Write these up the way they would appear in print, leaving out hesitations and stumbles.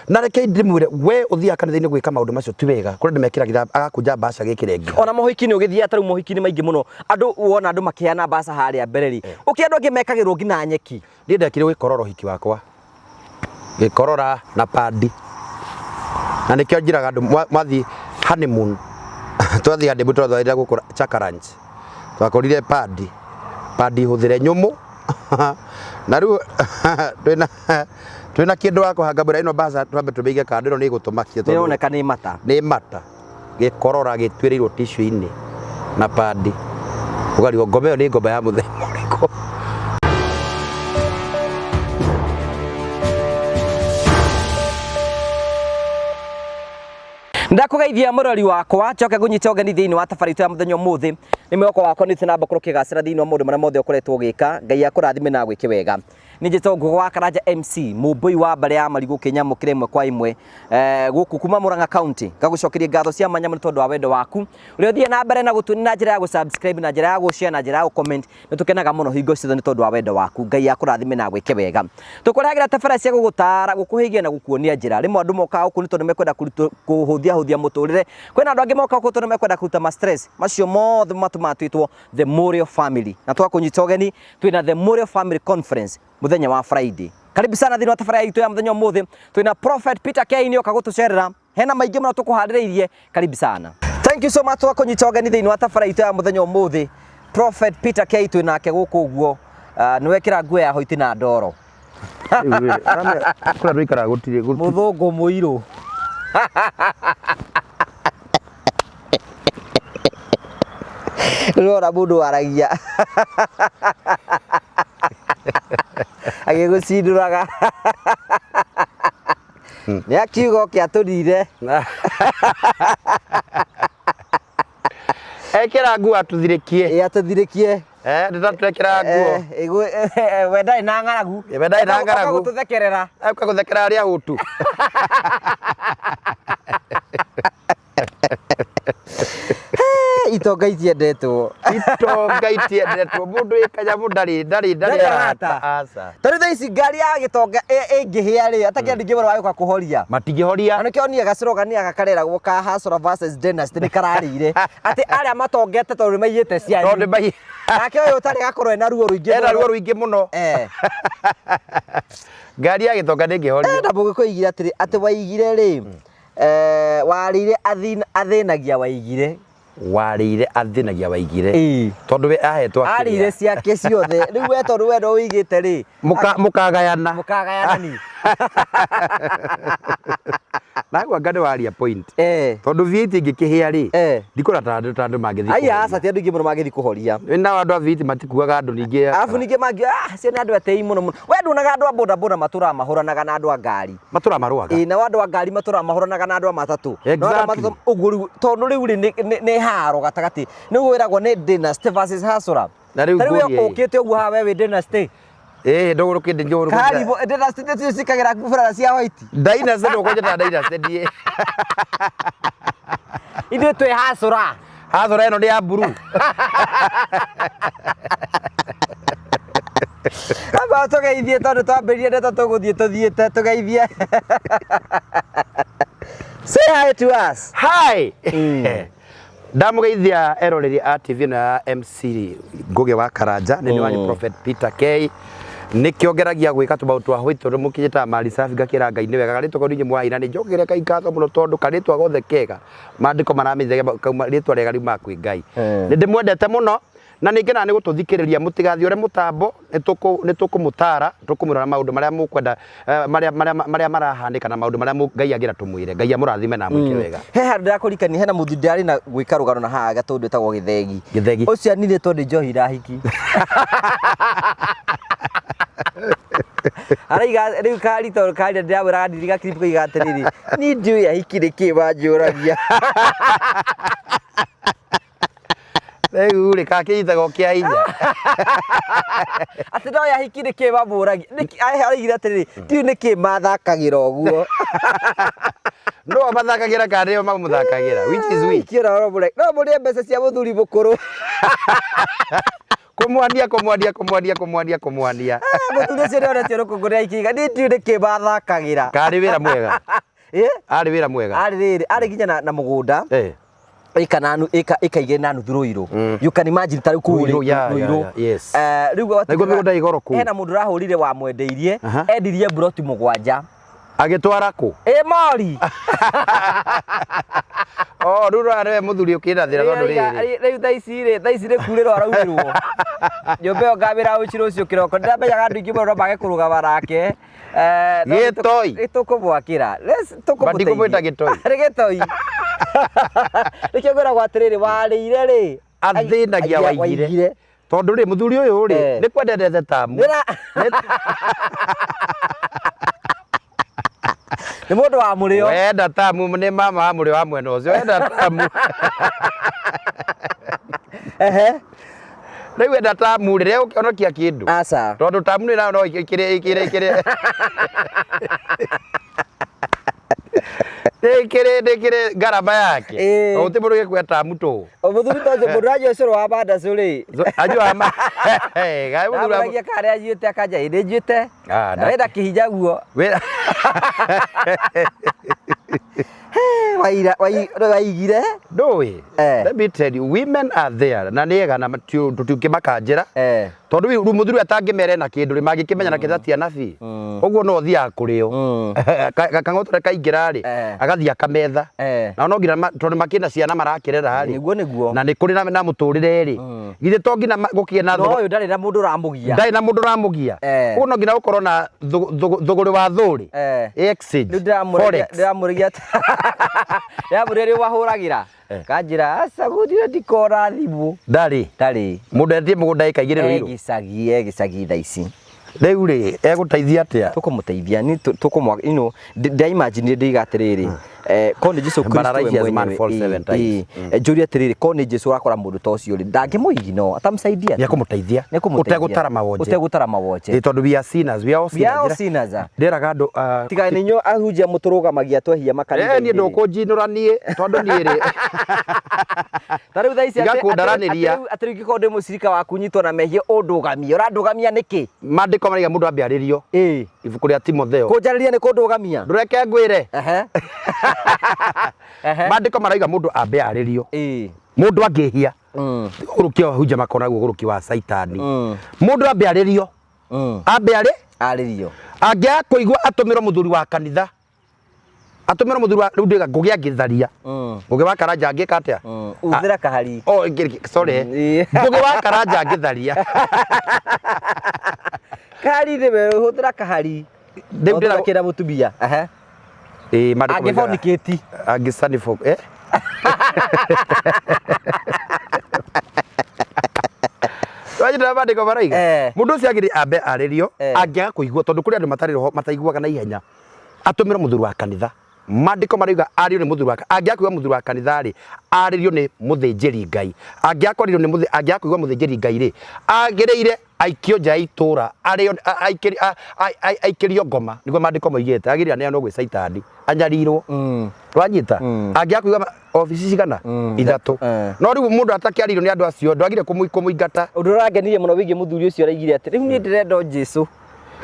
na reke ndimwire we uthia kanitha-ini gwika maundu macio ti wega kuri ndimekiragira agakunja mbaca gikirengi ona mohiki-ini ugithia taru mohiki-ini maingi muno andu wona andu makiana mbaca haria mbereri ukiandu angi mekagirwo ngina nyeki ndi ndekire gwikorora uhiki wakwa gikorora na padi na nikio njiraga andu mwathi honeymoon twathi honeymoon twathira gukura chakaranch twakorire padi huthire nyumu na riu twina kindu wa kuhanga mbura ino mbaca twambe tumeige kandu ino ni gutumakia tondu nioneka ni mata gikorora gitwirirwo tissue-ini na padi ugarigwo ngoma iyo ni ngoma ya muthemba uriko ndakugeithia murori wakwa coke gunyita ogeni thiini wa tabarito ya muthenya umuthi ni mwako wakwa ni tinamba kurukigacira thiini wa maundu maria mothe ukoretwo ugika ngai akurathime na gwike wega ni njito ngugo wa Karanja MC mumbui wa mbare ya marigu kinyamukire imwe kwa imwe guku kuma Murang'a County ngagucokeria ngatho cia manya tondu wa wendo waku uri uthie na mbere na gutuni na njira ya subscribe na njira ya share na njira ya comment ni tukenaga muno hingo ciothe ni tondu wa wendo waku ngai akurathime na gwike wega tukuragira tabara cia gugutara gukuhigia na gukuonia njira rimwe andu moka uku ni tondu mekwenda kuhuthia muturire kwina andu angi moka uku tondu mekwenda kuruta ma stress macio mothe matumatwitwo the Muriu family na twakunyita ogeni twina the Muriu family conference muthenya wa Friday. Karibu sana thini wa tafari itu ya muthenya umuthi twina Prophet Peter K ni oka gutucerera hena maingi muno tukuhaririirie karibu sana. Thank you so much kwa kunyita ogeni thini wa tafari itu ya muthenya umuthi Prophet Peter K twinake guku guo niwekira nguo ya hoiti na ndoro kura rwikara gutire muthungu muiru Rora mundu aragia agigucinduraga ni akiugo kiaturire ekira nguo atuthirikie nditaturekera nguo wendai na ng'aragu gututhekerera gututhekera aria hutu itonga itiendetwo mundu ikanyamu ndari arata aca tari thaa ici ngari ya gitonga ingihia ri atakia ndingi bara waguka kuhoria matingihoria anakio ni agacirogania gakarera guka Hasura versus Dynasty ni kararire ati aria matongete tondu maiyite ciani tondu mai nake uyu utari gakorwo na ruo ruingi muno ngari ya gitonga ndingihoria na bugikuigira ati waigire ri warire athinagia waigire tondu we ahetwo arire ciake ciothe riu we tondu we ndo uigite ri mukagayana ni nagwa ngade waria point tondu viti ingikihia ri ndikora tandu mangithi aya aca ti andu ingi muno mangithi kuhoria na andu a viti matikuaga andu ningi afu ningi mangi cio ni andu atei muno we ndunaga andu a boda boda matura mahuranaga na andu a ngari matura maruaga na andu a ngari matura mahuranaga na andu a matatu no uguru tondu riu ni haro gatagati ni wiragwo ni Dynasty versus Hasura na riu ngori ukite uguo ha we Dynasty ndogurukinde njoro karibu Dynasty ndio cikagira kubura cia white Dynasty ndokonjeta Dynasty die ithu twi Hasura ino ni ya buru aba tugeithie tondu twambirie ndeto tuthiete tugeithie say hi to us hi ndamugeithia eroreri a TV na MC Ngugi wa Karanja nini wanyu Prophet Peter K nikiongeragia gwika tubau twa hwitu mukinyita mali safi ngakira ngai ni wega garitwa kodinye mwaira ni njogere kai ngatho muno tondu karitwa gothe kega mandiko maramithege kauma ritwa rega riuma kwi ngai ni ndimwendete muno na ningi na ni gututhikiriria mutigathi ore mutambo ni tukumutara tukumurana maundu maria mukwenda maria marahandika na maundu maria ngai agira tumwire ngai amurathime na mwike wega he handu ndakurikani hena muthindari na gwika rugano na haha gatundu etagwo githegi ucio anire tondu njohi rahiki araiga riu karito kari ndirawira ndiriga clip kuiga atiriri ni ndiu ya hikire ki banjuragia Rĩu rĩ kakĩnyitagwo kĩa hinya atĩ no yahikire kĩ bamũragia arigire atĩrĩrĩ ndiũ nĩkĩ mathakagĩra ũguo no mathakagĩra kana nĩo mamũthakagĩra which is which kĩora no mũrĩe mbeca cia mũthuri mũkũrũ kumwania Muthuri ũcio nĩonetio rũkũngũ nĩ aikiga ni ndiũĩ nĩkĩ mathakagira kari wira mwega ari wira mwega arĩ nginya na mũgũnda ika igĩrĩ na nuthu Ruiru. You can imagine tarĩu kũu Ruiru. Rĩu nĩguo mĩgũnda igoro kũu. Hena mũndũ ũrahũrire wamwendeirie endirie mburoti mũgwanja agĩtwara kũ Mori. Rĩu rĩwe mũthuri ũkĩndathĩra tondũ rĩu thaa ici nĩ kurĩrwo araurĩrwo nyũmba ĩyo ngamĩra ũcirũ ũcio kĩroko ndĩramenyaga andũ aingĩ mũno no mage kũrũgama nake gĩtoi tũkũmwakĩra ndikũmwĩta gĩtoi nĩ gĩtoi nĩkĩo ngwĩragwo atĩrĩrĩ warĩire rĩ athĩnagia Waigire tondũ rĩ mũthuri ũyũ rĩ nĩ kwendete tamu nĩ mũndũ wa mũrĩo wenda tamu nĩ mama wa mũrĩo wa mwena ũcio wenda tamu rĩu wenda tamu rĩrĩa ũkĩonokia kĩndũ tondũ tamu nĩ no ikĩrĩ Ndikire garama yake. Uti mũndũ gĩkũya tamu tu. Mũthuri tocio mũndũ aje ũcũrũ wa banda cũrĩ. Ajua ma. Gai mũthuri. Aragia kare ajuĩte akaja ĩndĩ njuĩte. Na wenda kĩhinya guo. Waigire ndũĩ. Let me tell you, women are there na nĩega na tũtiũkĩmakanjĩra tondũ rĩu mũthuri atangĩmere na kĩndũ rĩ mangĩkĩmenya na kĩndũ tia nabi ũguo no thiaga kũrĩo kang'otore kaingĩra rĩ agathiĩ akametha na no nginya tondũ makĩna ciana marakĩrera rĩ na nĩ kũrĩ na mũtũrĩre rĩ githĩ to nginya gũkĩe na ũyũ ndarĩ na mũndũ ũramũgia ũguo no nginya gũkorwo na thũgũrĩ wa thũrĩ exchange ndĩramũrĩgia ndĩramũrĩria wahũragĩra kanjĩra aca gũtirĩ ndikora thimũ ndarĩ mũndũ etie mũgũnda ĩka igĩrĩ Ruiru gĩcagi thaa ici rĩu rĩ egũteithia atĩa tũkũmũteithia ni tũkũmwa imagine ndiga atĩrĩrĩ kone Jesu Kristo njũria atĩrĩrĩ kone Jesu akora mũndũ ta ũcio rĩ ndangĩmũigi no atamsaidia nĩekũmũteithia ũtegũtara mawonje tondũ we are sinners we are all sinners ndĩraga andũ tiga nĩ nyuo ahunjia mũtũrũgamagia twehia makanitha niĩ ndũkũnjinũra niĩ tondũ niĩ rĩ tarĩu thaa ici atĩrĩu ngĩkorwo ndĩ mũcirika waku nyitwo na mehia ũndũgamia ũrandũgamia nĩkĩ mandĩko maraiga mũndũ ambe arĩrio ibuku rĩa Timotheo kũnjarĩria nĩ kũndũgamia ndũreke ngwĩre mandĩko maraiga mũndũ ambe arĩrio mũndũ angĩhia ũgũrũkia hunja makona guo ũgũrũki wa Saitani mũndũ ambe arĩrio ambe arĩrio angĩaga kũigua atũmĩrwo mũthuri wa kanitha atũmĩrwo mũthuri wa rĩu ndĩga ngũgĩ angĩtharia ngũgĩ wa Karanja angĩka atĩa uthĩra kahari sorry ngũgĩ wa Karanja angĩtharia kahari nĩwe ũhũthĩra kahari ndĩrakĩra mũtumia angĩbonikĩti angĩsanifo Wajira bandĩko maraiga mũndũ ũcio agĩrĩ ambe arĩrio angĩaga kũigua tondũ kũrĩ andũ mataiguaga na ihenya atũmĩrwo mũthuri wa kanitha mandĩko maraiga arĩrio nĩ mũthuri wa angĩaga kũigua mũthuri wa kanitha rĩ arĩrio nĩ mũthĩnjĩri Ngai angĩaga kũigua mũthĩnjĩri Ngai rĩ agĩrĩire aikio nja itũra aikĩrio ngoma nĩguo mandĩko moigĩte agĩrĩire aneanwo gwĩ Saitani anyarirwo rwanyita angĩaga kũigua ofici cigana ithatũ no rĩu mũndũ atakĩarirwo nĩ andũ acio ndwagire kũmũingata ũndũ ũrangenirie mũno wĩgiĩ mũthuri ũcio araigire atĩ rĩu niĩ ndĩrenda Jesu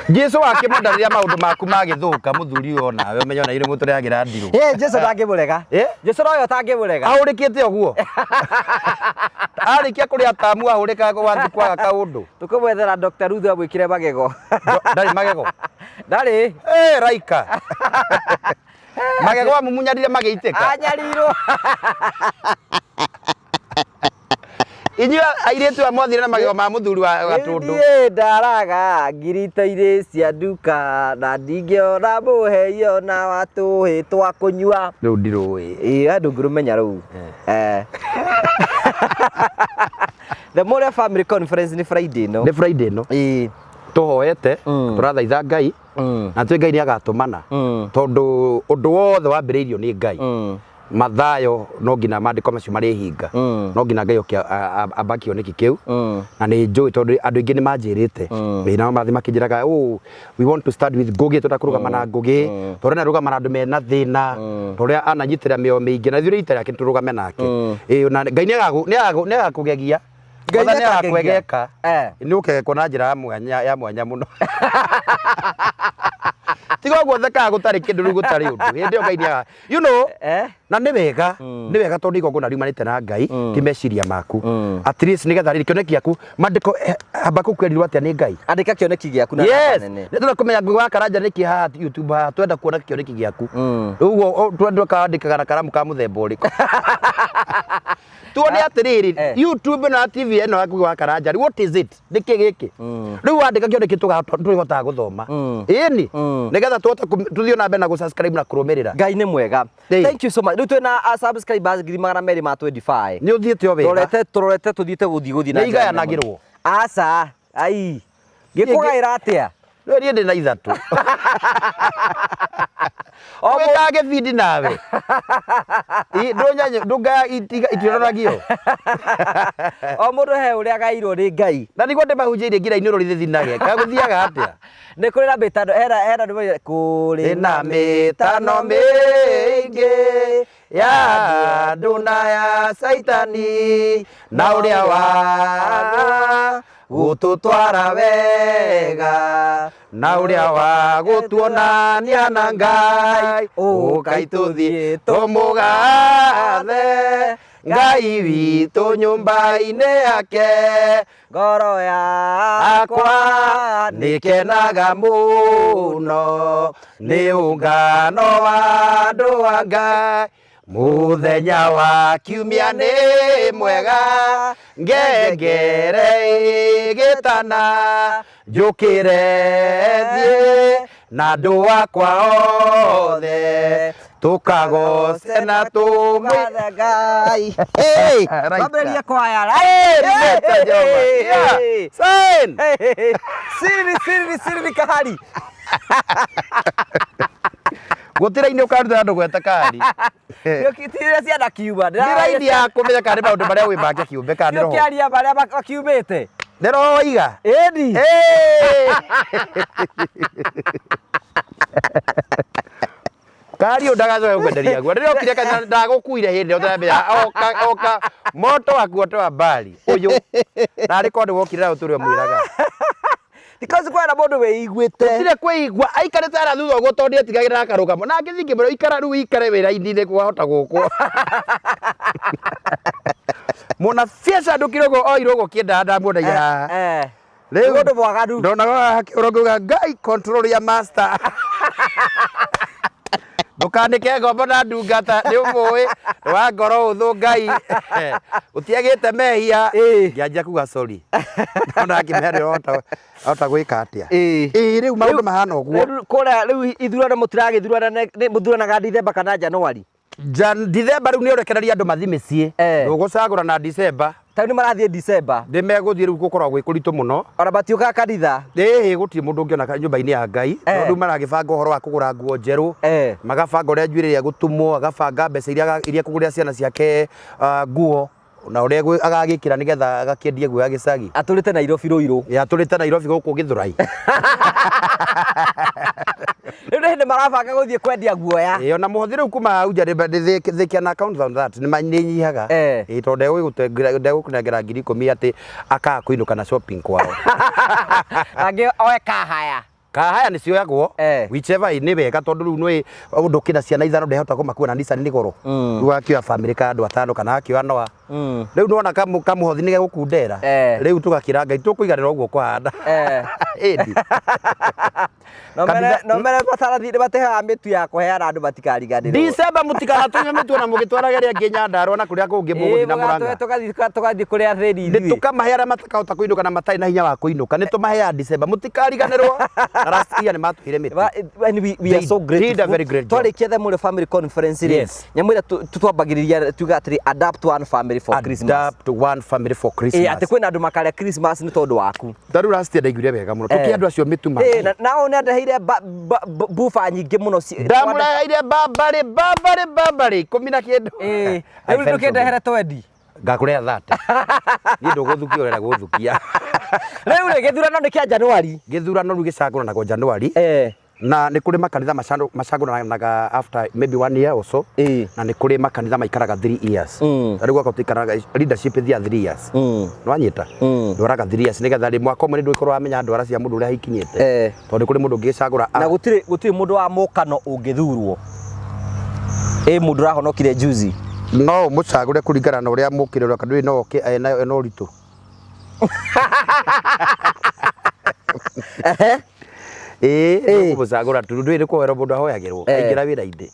Jesu akĩmwenda rĩrĩa maũndũ maku magĩthũka mũthuri ũyũ nawe ũmenye ona irĩ mũtũragĩra ndirũ Jesu ndangĩmũrega Jesu no yo tangĩmũrega ahũrĩkĩte ũguo arĩkia kũrĩa tamu ahũrĩkaga wanthi kwaga kaũndũ tũkũmwethera Dr. Ruth amwĩkĩre magego ndarĩ magego ndarĩ raika magego amumunyarire magĩitĩka anyarirwo inyuĩ airĩtu a mwathire na magego ma mũthuri wa Gatũndũ ndaraga ngirito irĩ cia nduka na ndingĩona mũheio na watũhĩ twa kũnyua rĩu ndirũĩ andũ ngĩrũmenya rĩu the Moria family conference nĩ Friday ĩno tũhoete tũrathaitha Ngai na twĩ Ngai nĩ agatũmana tondũ ũndũ wothe wambĩrĩirio nĩ Ngai mathayo no nginya mandĩko macio marĩ hinga no nginya Ngai ambakio nĩki kĩu na nĩ njũĩ tondũ andũ aingĩ nĩ manjĩrĩte nao mathi makĩnjĩraga we want to start with Ngũgĩ tũtakũrũgama na Ngũgĩ tondũ nĩ arũgama na andũ mena thĩna tondũ ananyitĩra mĩoyo mĩingĩ na ithuĩ rĩita rĩake tũrũgame nake na Ngai nĩ agakũgegia Mwathani agakwegeka nĩ ũkegekwo na njĩra ya mwanya mũno. Tiga ũguo thekaga gũtarĩ kĩndũ rĩu gũtarĩ ũndũ hĩndĩ ĩyo Ngai nĩaga you know na nĩ wega tondũ igongona riumanĩte na Ngai ti meciria maku at least nĩgetha rĩrĩ kĩoneki gĩaku mandĩko Habakuku erirwo atĩa nĩ Ngai andĩka kĩoneki gĩaku na nene nĩ tũkũmenya Ngũgĩ wa Karanja nĩkĩ haha YouTube haha twenda kuona kĩoneki gĩaku rĩu ũguo twenda kandĩkaga na karamu ka mũthemba ũrĩkũ tuone atĩrĩrĩ YouTube na TV ĩno ya Ngũgĩ wa Karanja what is it nĩkĩ gĩkĩ rĩu wandĩka kĩoneki tũhotaga gũthoma ĩni nĩgetha tũthiĩ na mbere na gũ-subscribe na kũrũmĩrĩra. Ngai nĩ mwega. Thank you so much. Rĩu twĩna subscribers 225. Nĩ ũthiĩte o wega. Tũrorete tũthiĩte gũthiĩ na njĩra. Nĩ igayanagĩrwo. Aca, ai. Gĩkũgaĩra atĩa? Niĩ ndĩ na ithatũ. Wĩkaga gĩbindi nawe. Ndũngaya itironagio. O mũndũ he ũrĩa agaĩirwo nĩ Ngai. Na nĩguo ndĩmahunjĩirie ngĩra-inĩ ũrũ rĩthinage. Kagũthiaga atĩa? Nĩ kũrĩ na mĩtano hera kũrĩ na mĩtano mĩingĩ ya andũ na ya Saitani na ũrĩa wa gũtũtwara wega na ũrĩa wa gũtuonania na Ngai ũkai tũthiĩ tũmũgathe Ngai witũ nyũmba-inĩ yake ngoro yakwa nĩkenaga mũno nĩ ũngano wa andũ a Ngai mũthenya wa kiumia nĩ mwega ngengere ĩgĩtana njũkĩre thiĩ na andũ akwa othe tũkagoce na tũmwĩthe Ngai. Twambĩrĩrie kwaya. Siri kahari. Gũtĩra-inĩ ũkaruta andũ gweta kari. Nĩũkĩtirĩria ciana kiuma. Nĩ raidi ya kũmenya kana nĩ maũndũ marĩa wĩbange kĩũmbe kana nĩ roho. Nĩũkĩaria marĩa makiumĩte. Nĩ roho waiga? Ĩni. Kari ndagacoke gũkwenderia guo. Rĩrĩa okire kana ndagũkuire hĩndĩ ĩyo ũtamenya oka moto waku oto wa mbari ũyũ na arĩ konde wokire na ũtũrĩ mwĩraga. Because kwena mũndũ wĩiguĩte. Tire kwĩigua aikarĩte ara thutha ũguo tondũ etigagĩra akarũgama. Na ngĩthiĩ ngĩmwĩra ikara rĩu ikare wĩra-inĩ nĩ kwahota gũkwo. Mona fiesa ndũkire ũguo oirwo ũguo kĩendaga ndamuonagia. Rĩu mũndũ mwaganu. Ndonaga ũrongauga Ngai control ya master. Ndũkanĩke ngombo na ndungata nĩ ũmũĩ wa ngoro ũthũ Ngai ũtiagĩte mehia ngĩanjia kuga sorry ona ngĩmera ota gwĩka atĩa rĩu maũndũ mahana ũguo kũrĩa rĩu ithurano mũthuranaga Dithemba kana Januari Dithemba rĩu nĩ ũrekereria andũ mathi mĩciĩ ndũgũcagũra na Dicemba tau nĩ marathiĩ Dicemba ndĩmegũthiĩ rĩu gũkorwo gwĩ kũritũ mũno ona matiũkaga kanitha gũtirĩ mũndũ ũngĩona nyũmba-inĩ ya Ngai tondũ maragĩbanga ũhoro wa kũgũra nguo njerũ magabanga ũrĩa njuĩrĩ ĩrĩa gũtumwo agabanga mbeca iria kũgũrĩra ciana ciake nguo na ũrĩa agagĩkĩra nĩgetha agakĩendie guoya gĩcagi atũrĩte Nairobi rũirũ atũrĩte Nairobi gũkũ Gĩthũrai rĩu nĩ hĩndĩ marabanga gũthiĩ kwendia guoya ona mũhothi rĩu kuma uja they can account on that nĩ nyihaga tondũ ndegũkũnengera 10,000 atĩ akaga kũinũka na shopping kwao angĩ oe kahaya kahaya nĩ cioyagwo whichever nĩ wega tondũ rĩu nĩ ũndũ kĩna ciana ithano ndehota kũmakua na Nissan nĩ goro rĩu akĩoya family ka andũ atano kana akĩoya Noah rĩu nĩwona kamũhothi nĩ gegũkundera rĩu tũgakĩra Ngai tũkũiganĩra ũguo kũhanda ĩndi no mere batarathi batehaga mĩtu ya kũheana andũ matikariganĩrwo December mũtikanatunya mĩtu ona mũgĩtwaraga rĩa nginya Nyandarua na kũrĩa kũngĩ mũgũthi na Mũrang'a tũgathiĩ kũrĩa thĩni nĩ tũkamahe arĩa matakahota kũinũka na matarĩ na hinya wa kũinũka nĩ tũmaheaga December mũtikariganĩrwo na last year nĩ matũhire mĩtu we are so grateful twarĩkia the Mure family conference rĩ nyamwĩra tutwambagĩrĩria tuga atĩrĩ adapt one family for Christmas adapt one family for Christmas atĩ kwĩna andũ makarĩa Christmas nĩ tondũ waku tarũ last year ndaiguire wega mũno tũkĩ andũ acio mĩtu ma nao nĩ andeheire bufa nyingĩ mũno ndamũreheire bambarĩ 10 na kĩndũ rĩu ndũkĩndehere 20 ngakũreha 30 niĩ ndũgũthukia ũrenda gũthukia rĩu rĩ gĩthurano nĩ kĩa Januari gĩthurano rĩu gĩcagũranagwo Januari na nĩ kũrĩ makanitha macagũranaga after maybe 1 year or so, na nĩ kũrĩ makanitha maikaraga 3 years. Rĩu gwakwa tũikaraga leadership thia 3 years. Nĩwanyita ndwaraga 3 years nĩgetha rĩ mwaka ũmwe ndũikorwo wamenya ndwara cia mũndũ ũrĩa hikinyĩte, tondũ kũrĩ mũndũ ũngĩgĩcagũra na gũtirĩ mũndũ wa mũkano ũngĩthurwo mũndũ ũrahonokire juzi no mũcagũre kũringana na ũrĩa mũkĩrĩrwo kana no ena ũritũ. Mũcagũra tu ndwĩrĩ kũhero mũndũ ahoyagĩrwo aingĩra wĩra-inĩ.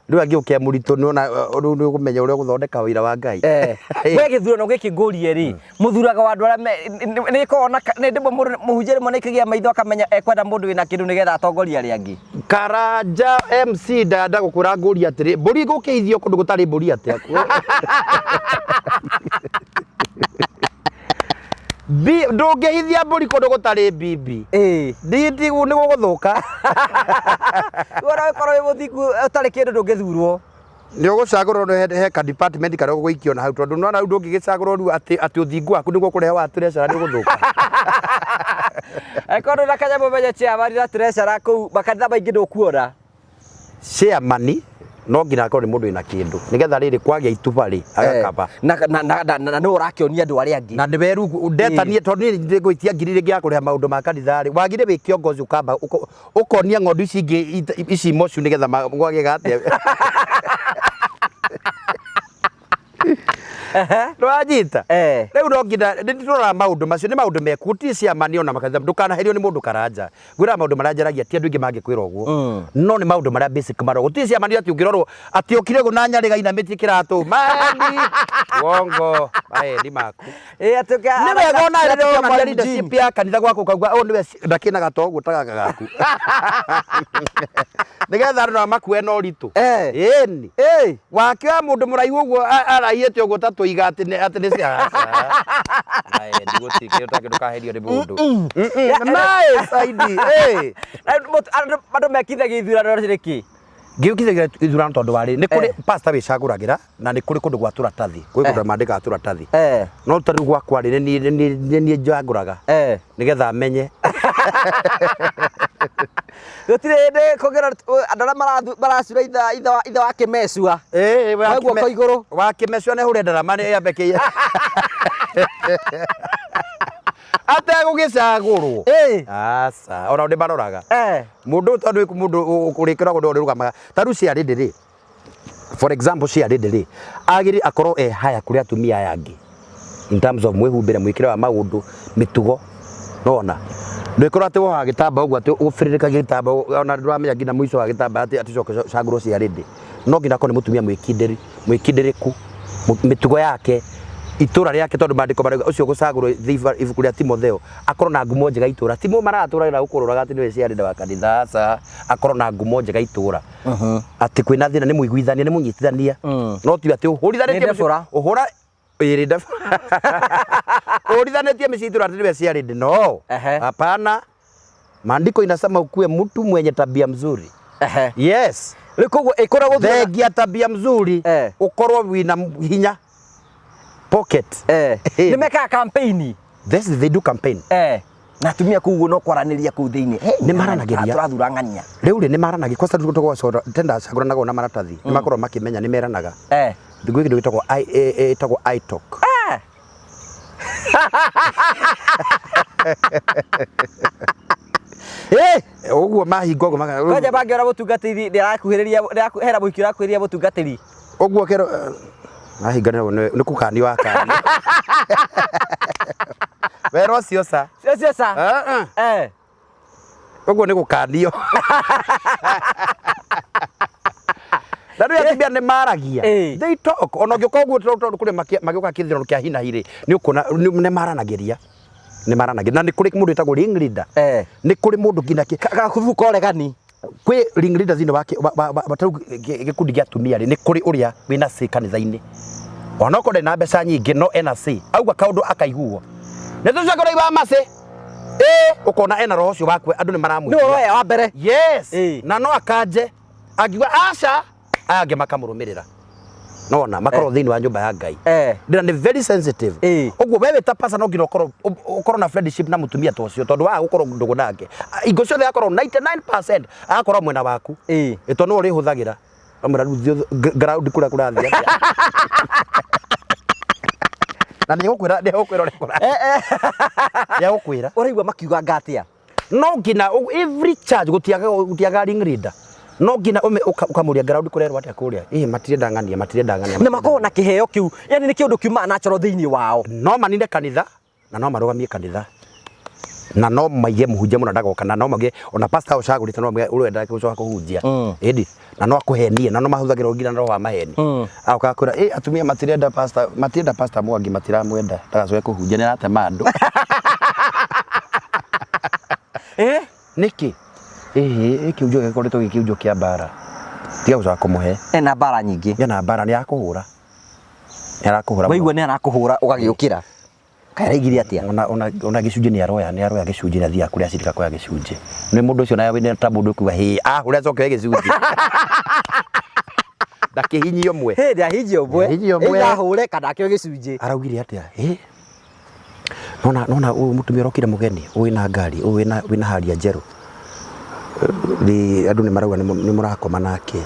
Rĩu angĩũkia mũritũ nĩ ũkũmenya ũrĩa ũgũthondeka wĩra wa Ngai. We gĩthurano gĩkĩ ngũrie rĩ, mũthuraga wa andũ arĩa nĩ korwo nĩ ndĩmwe mũhunjia rĩmwe nĩ kĩgĩa maitho akamenya ekwenda mũndũ wĩna kĩndũ nĩgetha atongoria arĩa angĩ. Karanja MC ndanda gũkũra ngũria atĩrĩ mbũri gũkĩithio kũndũ gũtarĩ mbũri atĩa. Ndũngĩhithia mbũri kũndũ gũtarĩ bibi. Nditi nĩ gũgũthũka. Ũrakorwo wĩ mũthingu ũtarĩ kĩndũ ndũngĩthurwo. Nĩ ũgũcagũrwo he ka department karĩa ũgũikio na hau tondũ no na ndũngĩgĩcagũrwo rĩu atĩ ũthingu waku nĩguo kũrehe wa treasure nĩ gũthũka. Akorwo na kanyamũ menye chairman na treasure kũu makanitha maingĩ ndũkuona. Chairman no nginya akorwo nĩ mũndũ wĩna kĩndũ nĩgetha rĩrĩ kwagĩa ituba rĩ agakaba na nĩ ũrakĩonia andũ arĩa angĩ na nĩ weru ndetanie tondũ nĩ ngũitia ngiri rĩngĩ ya kũrĩha maũndũ ma kanitha rĩ wagire wĩ kiongozi ũkamba ũkonia ng'ondu ici ingĩ ici mocu nĩgetha gwagĩe atĩa. Rwanyita rĩu no nginya ndĩrora maũndũ macio nĩ maũndũ meku gũtirĩ chairman ona makanitha ndũkanaherio nĩ mũndũ Karanja gwĩra maũndũ marĩa njaragia ti andũ aingĩ mangĩkwĩra ũguo no nĩ maũndũ marĩa basic marora gũtirĩ chairman atĩ ũngĩrorwo atĩ ũkire gũ na Nyarĩga inamĩtie kĩratũ mani wongo maeni maku nĩ wega ona rĩrĩa leadership ya kanitha gwaku kauga ũũ nĩwe ndakĩna gatoguo tagaga gaku nĩgetha andũ makue na ũritũ ĩni wakĩoya mũndũ mũraihu ũguo araiyĩte ũguo ta tũiga atĩ nĩ cia ndigũtikĩrĩta kĩndũ kaherio nĩ mũndũ andũ mekithagia ithurano rĩkĩ ngĩũkithagia ithurano tondũ warĩ nĩ kũrĩ pastor wĩcagũragĩra na nĩ kũrĩ kũndũ gwa tũratathi kwĩ kũndũ mandĩkaga tũratathi no tarĩu gwakwa rĩ nĩ njagũraga nĩgetha menye gũtirĩ hĩndĩ kũgera andũ arĩa maracura ithe wa Kĩmecua guoko igũrũ wa Kĩmecua nĩ hũre ndarama nĩ yambĩkĩire ategũgĩcagũrwo aca ona ndĩ maroraga mũndũ tondũ mũndũ ũkũrĩkĩragwo ndĩ rũgamaga tarĩu cia rĩndĩ rĩ for example cia rĩndĩ rĩ agĩrĩ akorwo haya kũrĩ atumia aya angĩ in terms of mwĩhumbĩre mwĩkĩre wa maũndũ mĩtugo nona ndĩkorwo atĩ woha gĩtamba ũguo atĩ ũbĩrĩrĩka gĩtamba ona ndũramenya nginya mũico wa gĩtamba atĩ coke cagũrwo cia rĩndĩ no nginya akorwo nĩ mũtumia mwĩkindĩrĩku mĩtugo yake itũra rĩake tondũ mandĩko marauga ũcio gũcagũrwo ibuku rĩa Timotheo akorwo na ngumo njega itũra ti mo maratũragira gũkũrũraga atĩ nĩwe ciarĩnda wa kanitha aca akorwo na ngumo njega itũra atĩ kwĩna thĩna nĩ mũiguithania nĩ mũnyitithania no ti atĩ ũhũrithanĩtie ũhũra ĩrĩnda ũhũrithanĩtie mĩciĩ itũra atĩ nĩwe ciarĩnda no hapana maandiko inasema ukuwe mtu mwenye tabia mzuri yes koguo ĩkoragwo thengia tabia mzuri ũkorwo wĩna hinya pocket nĩ mekaga campaign they do campaign na atumia kũu no kwaranĩria kũu thĩinĩ nĩ maranagĩria tũrathura ng'ania rĩu rĩ nĩ maranagĩria kwa sababu tũgwa tenda cagũranaga na maratathi nĩ makorwo makĩmenya nĩ meranaga thigũ kĩndũ gĩtagwo iTalk ũguo mahingo ũguo kwanja bangĩora mũtungatĩri ndĩrakuhĩrĩria mũhiki ũrakuhĩrĩria mũtungatĩri ũguo kero mahinganĩrwo nĩ kũkanio wakani wero cio ca ũguo nĩ gũkanio na rĩu atumia nĩ maragia they talk ona ũngĩkorwo ũguo kũrĩ magĩũka kĩthurano kĩa hi na hi rĩ nĩ ũkuona nĩ maranagĩria na nĩ kũrĩ mũndũ wĩtagwo ring leader nĩ kũrĩ mũndũ nginya gakubu koregani kwĩ ring leader thĩinĩ wa tarĩu gĩkundi gĩa atumia rĩ nĩ kũrĩ ũrĩa wĩna say kanitha-inĩ ona okorwo na mbeca nyingĩ no ena say auga kaũndũ akaiguo nĩ tũcagũra iwa macĩ ũkona ena roho ũcio wakwe andũ nĩ maramwĩtia nĩ ũroya wa mbere yes na no akanje angiuga aca aya angĩ makamũrũmĩrĩra nona makorwo thiini wa nyumba ya Ngai ndira ni very sensitive ogwo wewe ta pastor no ngiro okoro na friendship na mutumia to cio tondu wa gukorwo ndugu nake ingo ciothe akorwo 99% akorwo mwena waku ito no uri huthagira amra ruthio ground kura kurathia na ni gukwira rekora ya gukwira uraigwa makiuga ngatia no ngina every church gutiaga ring leader no ngina ukamuria ground kurerwa atia kuria matire ndangania na makoo na kiheo kiu yani ni kiundu kiuma natural thiini wao no maninde kanitha na no marugamie kanitha na no maige muhunjia muno ndagoka na no mage ona pastor ucagurite no urenda gucoka kuhunjia edi na no akuhenie na no mahuthagira ngira no wa maheni akakura atumia matirenda pastor mwangi matiramwenda ndagacoke kuhunjia ni arate mandu niki kiujo gikoretwo gikiujo kia bara tiga gucoka kumuhe ena bara nyingi yana bara ni akuhura waigua ni arakuhura ugagiukira kairaigire atia ona gicunje ni aroya gicunje na thia kuria acirika kwa gicunje ni mundu ucio nawe ni ta mundu kuwa uria coke gicunje ndakihinyio mwe ndahinyio mwe ahure kana kio gicunje araugire atia nona mutumia rokire mugeni wina ngari wina haria njeru ni andu ni marauga ni murakoma nake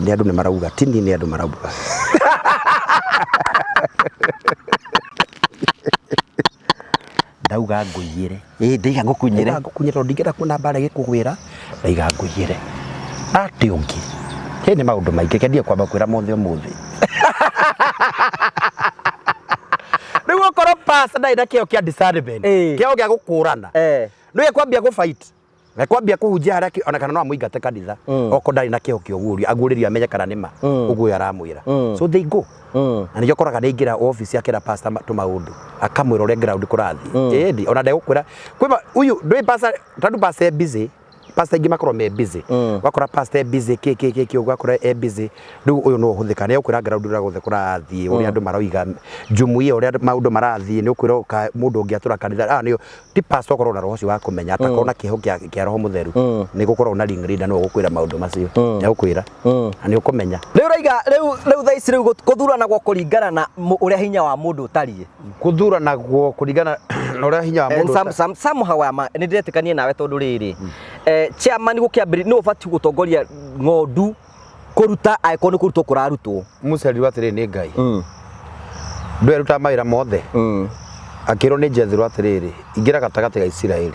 ni andu ni marauga tini ni andu marauga ndauga nguyire ndiga ngukunyire ngukunyira ndingera kuona bara gikugwira ndaiga nguyire ati ungi ni maundu maingi kendie kwamba kwira muthi nigo korwo pastor ndaida kio kia discernment kio gia gukurana niwe kwambia ku fight na kwambia kuhunjia haraki ona kana no muingate kanitha oko ndari na kio kio guria aguriria amenye kana nima uguo yaramwira so they go na ndio koraga ndingira office yake na pastor tumaundu akamwira ure ground kurathi edi ona ndagukwira kwima uyu ndwi pastor tandu pastor busy pastor ingi makorwo me busy wakora pastor busy kiki ugakora busy ndu uyu no huthika ne ukwira ground ura guthe kurathi uri andu maroiga jumuiya uri maundu marathi ni ukwira mundu ungiatura kanitha niyo ti pastor korwo na roho cio wa kumenya atakona kiho kia roho mutheru ni gukorwo na ring leader no gukwira maundu macio ya gukwira ani ukumenya riu raiga riu thaici riu kuthurana gwa kuringana na uria hinya wa mundu utarie kuthurana gwa kuringana na uria hinya wa mundu somehow ni ndiretikanie nawe tondu riri chairman gukiambiri ni ubati gutongoria ngondu kuruta aiko ni kurutwo kurarutwo muceri wa tiri ni Ngai ndwe ruta mawira mothe akiro ni Jethro atiriri ingira gatagati ga Israeli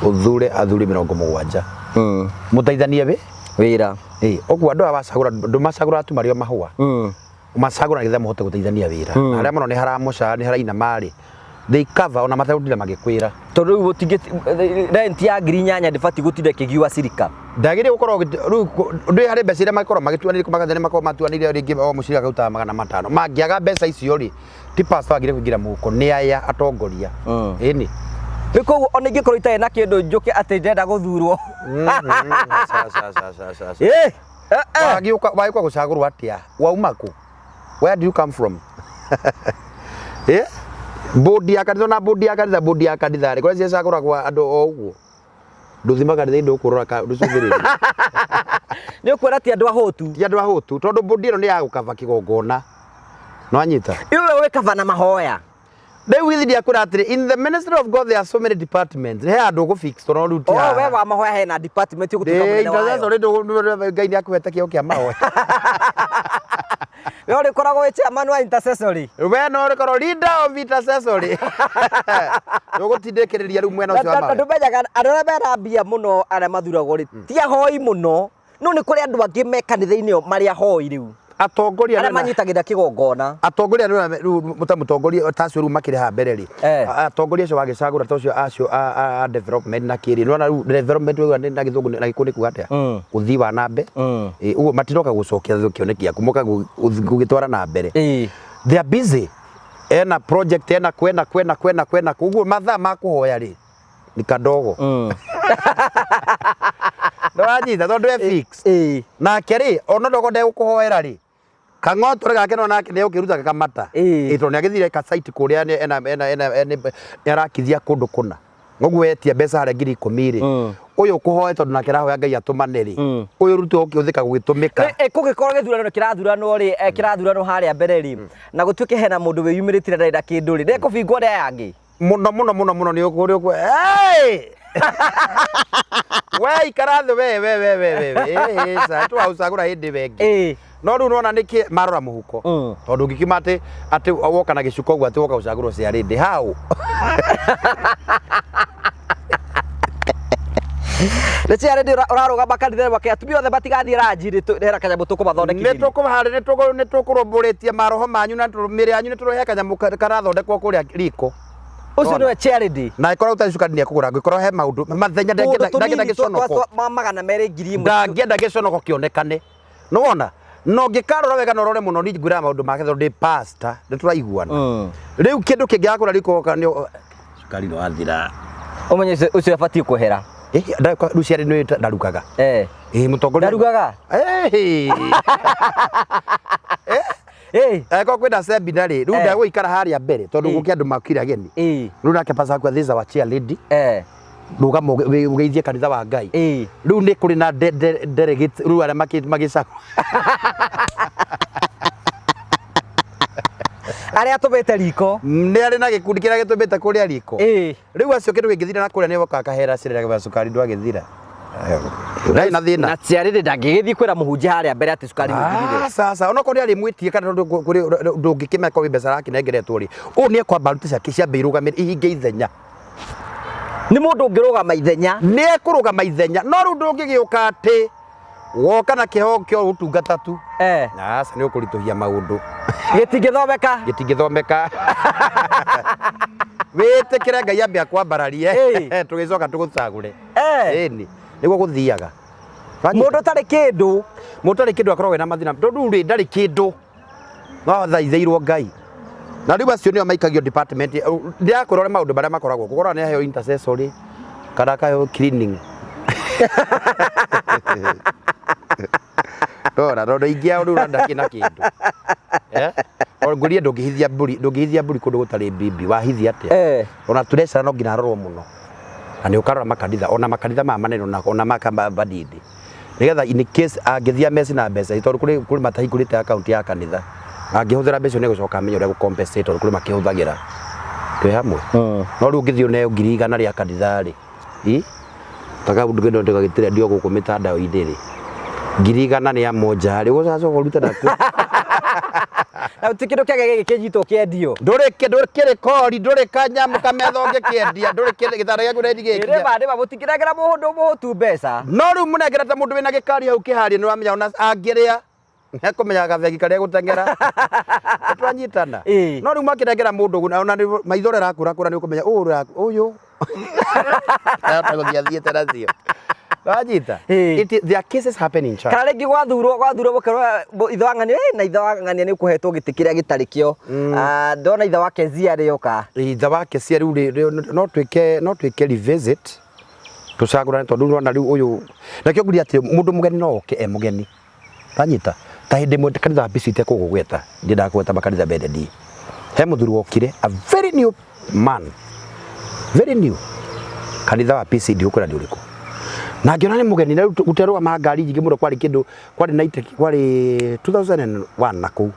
uthure athuri 70 mutaithanie we wira ogwo andu abacagura ndumacagura tu mario mahua macagura githe muhote guteithania wira na aria mono ni haramuca ni haraina mari they cover ona mathaudira magikwira tondu gutingiti rent ya ngirinyanya ndibati gutinde kigiwa sirika ndagire gukorwo ndui hari mbeca iria makorwo magituanire kumagathane makorwo matuanire ringi o mucira gauta 500 mangiaga mbeca icio ri ti pastor agire kuingira muko ni aya atongoria ini biko ona ingikorwo itae na kindu njuke ati ndenda guthurwo wagiuka gucagurwo atia wauma ku where do you come from bodi ya kanitha rä cia cagåragwo andå o å guo ndå thimaga thä ndå kå rora ndå cungä rä nä å kwä ra ti andå ahå tu ti andå ahå tu tondå bodi ä no nä ya gå kaba kä gongona no anyita iwe wä kaba na mahoya rĩu ithi ndiakwä ra atä in the ministry of God there are so many departments he andå gå fix tondå rä u ti we wa mahoya hena department gå tuka munene wayo Ngai nä akå hete kä o kä a mahoya we å rä koragwo wä chairman wa intercessory we no rä korwo leader of intercessory nä gå tindä kä rä ria rä u mwena å cio wa mawe andå menyaga andå arä a merambia må no arä a mathuragwo rä ti ahoi må no no nä kå rä andå angä me kanitha-inä marä ahoi rä u atongoria arä a manyitagä ra kä gongona atongoria rĩu mũtongoria tacio rĩu makĩrĩ ha mbere rĩ atongoria acio wagĩcagũra tacio acio a development na kĩrĩ nona rĩu development na gĩthũngũ na gĩkũyũ nĩ kuga atĩa ũthii wa na mbere ũguo matiroka gũcokia kĩoneki gĩaku moka gũgĩtwara na mbere they are busy ena project ena kwena ũguo mathaa ma kũhoya rĩ ni kadogo ndo anyita tondu e fix nake rĩ ona ndogo ndegũkũhoera rĩ kang'otore gake no nake nĩgũkĩruta gakamata ĩtondũ nĩagĩthire ka site kũrĩa arakithia kũndũ kũna ũguo etia mbeca harĩa 10,000 rĩ uyu kuhoe tondu nake rahoya Ngai atumane ri uyu rutu ukiuthika gugitumika kugikorwo githurano kirathuranwo ri kirathuranwo haria mbere ri na gutuike hena mundu wiyumiritire ndarenda kindu ri ndekubingwo nda yangi muno ni ukuri ukwe hey we ikarathe we sa tu ausagura hindi bengi no riu nona niki marora muhuko tondu ngikima ati woka na gicuko gwa ati woka ucagurwo cia rindi hau Lece aredi uraruga makanitha wake atumia othe batigathie ranji rera kanyamu tukumathondekithia ni tukuromboretie maroho manyu na miri yanyu ni turohe kanyamu karathondekwo kuria riko ucio niwe charity na ikorwo utacukani ni kugura ngikoro he maundu mathenya ndagenda giconoko magana merĩ 1,000 ndangenda giconoko kionekane no wona no ngikarora wega norore muno ni ngwira maundu make tondu ndi pastor ni turaiguana riu kindu kingakura riko ni cukari no athira umenye ucio abatie kuhera Luciari no ndarugaga mutongoria ndarugaga ko kwenda seminary riu ndagũikara haria mbere tondu guki andu makire ageni riu nake pasa kwa thisa wa chair lady rugama ugeithie kanitha wa Ngai riu ni kuri na delegate riu aria magica aria tubete riko ni ari na gikundi kiria gitubete kuria riko riu acio kindu gingithira na kuria ni woka kahera cirira gwa cukari ndwa githira Rai na thina na ciarire ndangigithii kwira muhunjia haria mbere ati cukari muthirire sasa ona kuri ari mwitie kana ndungikimeka wi mbeca rakinengeretwo ri u ni ekwamba ruti ciake cia mbei rugamire ihinge ithenya ni mundu ngirugama ithenya ni ekurugama ithenya no riu ndungigiuka ati woka na kiho kio utungata tu na sa ni ukurituhia maundu gitingithomeka witikire Ngai ambe akwambararie tugicoka tugucagure ni niguo guthiaga mundu tari kindu akorwo na mathina tondu ri ndari kindu no thaithirwo Ngai na riu acio nio maikagio department ndiakurore maundu baria makoragwo kukorwo ni heo intercessory kana kayo cleaning tora ndo ingia uru randa kina kindu ngurie ndungihithia mburi kundu gutari bibi wahithia atia ona turecera no ngina rorwo muno na ni ukarora makanitha ona makanitha ma maneno na ona makamba badidi nigetha in case angithia mesi na mbeca tondu kuri matahingurite account ya kanitha angihuthira mbeca ni gucoka amenye uria gucompensate tondu kuri makihuthagira twi hamwe no riu ngithio ne 100 ria kanitha ri taka undu kendo ndagitire ndio guku mitandao idiri 100 ni ya moja ri gucaca uruta naku na utikindo kiage gikijito kiendio nduri rekodi nduri kanyamu kamethonge kiendia nduri githara gyaku rendi gikia ire ba mutikiragira muhundu muhutu mbeca no riu munengera ta mundu wina gikari hau kiharia ni wamenya ona angiria nekumenya gathegi karia gutengera twanyitana no riu makirengera mundu ona maithore rakura ni ukumenya uyu ata guthiathiete nacio Wajita. There are cases happen in church. Kana rĩngĩ gwathurwo bukerwo ithe wa ng'ania na ithe wa ng'ania nĩ kuhetwo gĩtĩ kĩrĩa gĩtarĩ kĩo. Ndona ithe wake Zia rĩoka. Ithe wake Zia rĩu no twĩke revisit. Tucagũrane tondũ nĩwona rĩu ũyũ. Nakĩo ngũria atĩ mũndũ mũgeni no oke mũgeni. Wanyita. Ta hĩndĩ ĩmwe kanitha wa PCT kũgũgweta. Ndakũgweta makanitha bendedi. He mũthuri wokire a very new man. Very new. Kanitha wa PCT ũkũra nĩ ũrĩkũ? Na ngiona ni mugeni na guterwa magari nyingi muno kwari kindu kwari 2001 naku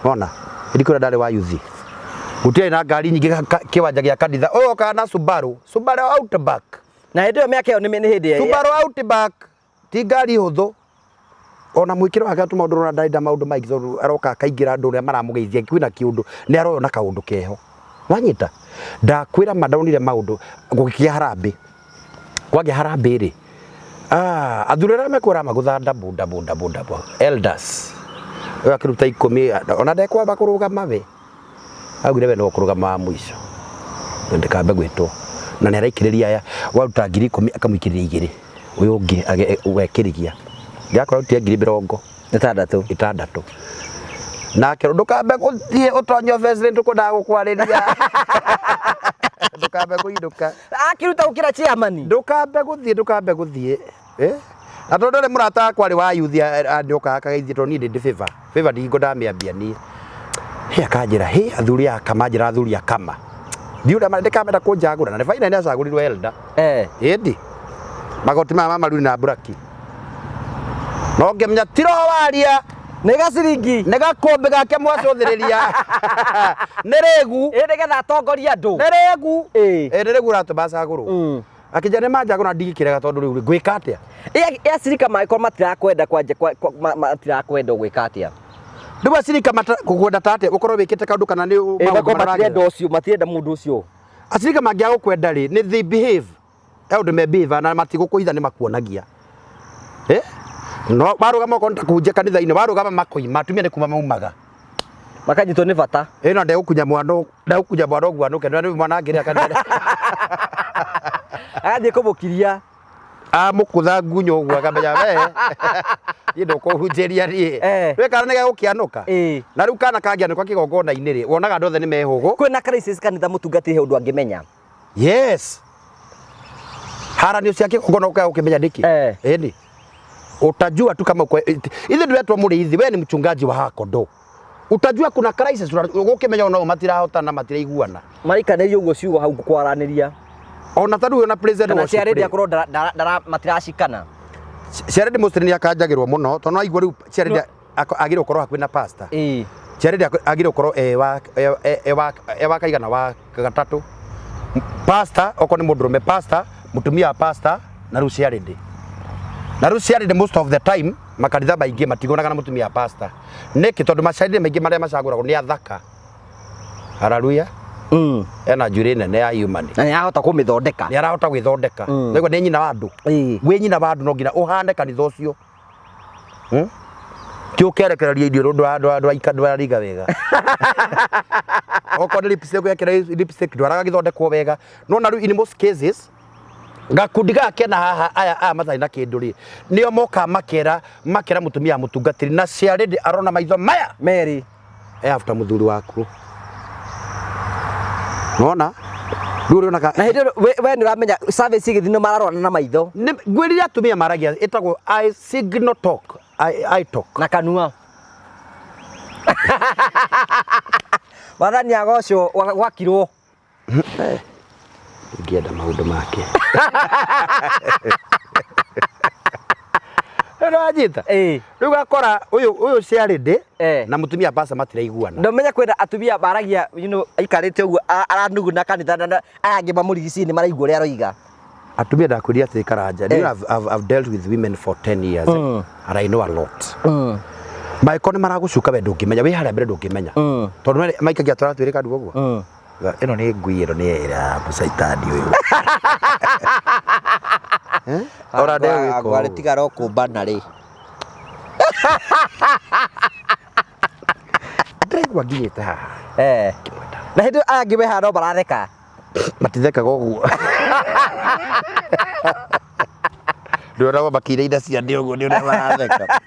ona ndikura ndari wa yuthi gutere na ngari nyingi kiwanja gia kanitha uyo kana Subaru Outback na ndio miaka yo ni hindi ya Subaru Outback ti ngari huthu ona mwikiro wake tu maundu na ndaida maundu maigi zo aroka kaingira andu ria maramugeithia kwina kiundu ni aroyona kaundu keho wanyita ndakwira madaunire maundu gukikia harambe kwage harambe ri athurera mekora magutha ndabu elders akiruta 10 ona ndekwa bakurugama we agire we no kurugama mwisho ndikambe gwitwo na ni araikiriria aya waruta 10,000 akamwikiriria 2 uyu ungi wekirigia ngakora utia 70,000 nake ndukambe guthie utonyo face ndukundaga gukwariria ndukambe kuinduka akiruta ukira chairman ndukambe guthie na tondu ni murata kwari wa yuthi andioka akageithie to ni ndi favor ndingo ndamiambia ni akanjira athuri akamanjira athuri akama ndiura ndikamenda kunjagura na faina ni acagurirwo elder indi magoti mama maruni na braki no ngemenya tiro waria nega ciringi nega kombe gake mwacothiriria neregu nigetha atongoria andu neregu neregu ratubasa guru akijane manja kuna ndigikirega tondu riu gwika atia ya sirika maiko matirakwenda kwanja matirakwenda gwika atia nduba sirika kukwenda tate ukorwo wikite kaundu kana ni matirenda ucio matirenda mundu ucio asirika mangia gukwenda ri ni they behave eldo me behave na matigukuitha ni makuonagia no barugama konta kunje kanitha-ini barugama makoima atumia ni kuma maumaga makanyitwo ni bata ino ndekunya mwana gwanuke ni mwana ngiria kanitha athie kumukiria mukutha ngunyo gwa kamenya we yindo kuhunjeria ri we kana nige gukianuka na riu kana kangianuka kigongona-ini ri wonaga andu othe ni mehugu kwina crisis kanitha mutungatire undu angimenya yes haranio cia kigongona ukaga ukimenya ndiki eni utajua tu kama hizi ndio muriithi we ni mchungaji wa hakondo utajua kuna crisis ukimenya ona matirahotana matiraiguana marikanirio uguo ciugo hau kwaraniria ona tadu ona president wa ciaredi akorwo dara matirashikana ciaredi mostly akanjagirwo muno tono aigua riu ciaredi agire ukorwo hakuhi na pastor ciaredi agire ukorwo wa kaigana wa gatatu pastor oko ni mundurume pastor mutumia pastor na riu ciaredi most of the time makanitha baingi matigonaga na mutumia pastor niki tondu maciaredi maingi maria macaguragwo ni athaka haleluya ena njuri nene ya human na yahota kumithondeka ni arahota gwithondeka niguo ni nyina wa andu we nyina wa andu no nginya uhane kanitha ucio kio kerekereria idio ndo aikandwa riga wega oko ni lipstick yakira lipstick ndwaraga githondekwo wega no na riu in most cases gakundi gake na haha aya mathai na kindu ri nio moka makera mutumia mutungatiri na ciaredi arona maitho maya Mary after muthuri waku nona nduri ona na hindi we ni ramenya service igithino mararona na maitho ngwirire atumia maragia itagwo I signal talk I talk na kanua wathani agocwo gwakirwo ngienda maundu make Rajita riu gakora uyu ciaridi na mutumia basa matiraiguana ndomenya kwenda atumia baragia aikarite uguo aranuguna kanitha na angi mamurigicini maraigua ria roiga atumia ndakwĩria atĩ Karanja I've dealt with women for 10 years and I know a lot maiko nĩ maragucuka we ndũngĩmenya wĩ harĩa mbere ndũngĩmenya tondũ maikagia tũratwĩrĩ kandu ũguo ĩno nĩ ngui ĩno nĩ era mũcaitani ũyũ ora ndegwĩko agware tigara ũkũmbana rĩ ndegwa nginyĩte haha na hĩndĩ angĩ we haha no maratheka matithekaga ũguo ndĩonagwo makĩire inda cia ndĩ ũguo nĩ ũrĩa maratheka